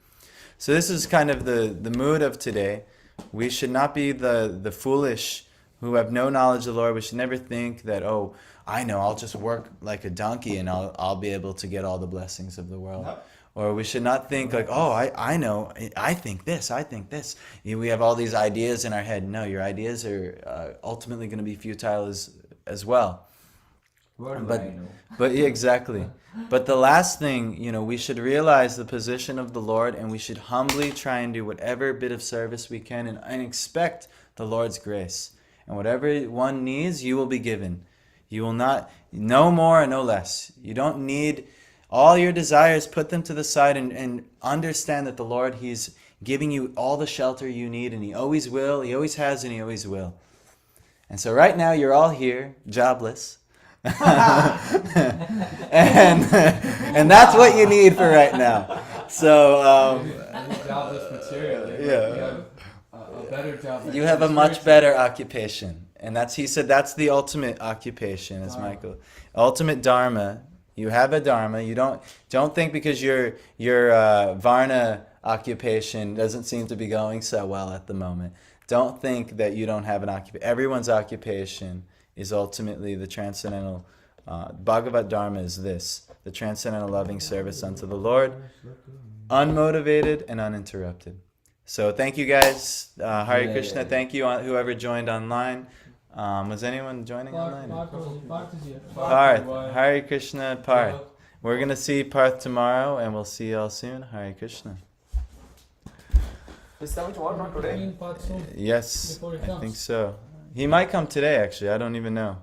[SPEAKER 1] So this is kind of the mood of today. We should not be the foolish who have no knowledge of the Lord. We should never think that, oh, I know, I'll just work like a donkey and I'll be able to get all the blessings of the world. No. Or we should not think like, oh, I know, I think this. We have all these ideas in our head. No, your ideas are ultimately going to be futile as well. But yeah, exactly. But the last thing, you know, we should realize the position of the Lord, and we should humbly try and do whatever bit of service we can and expect the Lord's grace. And whatever one needs, you will be given. You will not, no more and no less. You don't need all your desires, put them to the side and understand that the Lord, He's giving you all the shelter you need, and He always will, He always has, and He always will. And so right now you're all here, jobless. and that's what you need for right now. So
[SPEAKER 2] jobless materially.
[SPEAKER 1] Yeah.
[SPEAKER 2] You have a better job.
[SPEAKER 1] You have a much better occupation, and he said that's the ultimate occupation, as Michael. Ultimate dharma. You have a dharma. You don't think because your varna occupation doesn't seem to be going so well at the moment. Don't think that you don't have an occupation. Everyone's occupation is ultimately the transcendental. Bhagavat Dharma is this: the transcendental loving service unto the Lord, unmotivated and uninterrupted. So thank you guys. Hare Krishna. Yeah. Thank you whoever joined online. Was anyone joining online?
[SPEAKER 4] Parth is here.
[SPEAKER 1] Parth. Hare Krishna, Parth. We're going to see Parth tomorrow, and we'll see you all soon. Hare Krishna.
[SPEAKER 2] Is coming tomorrow, not today?
[SPEAKER 1] Yes, I think so. He might come today, actually. I don't even know.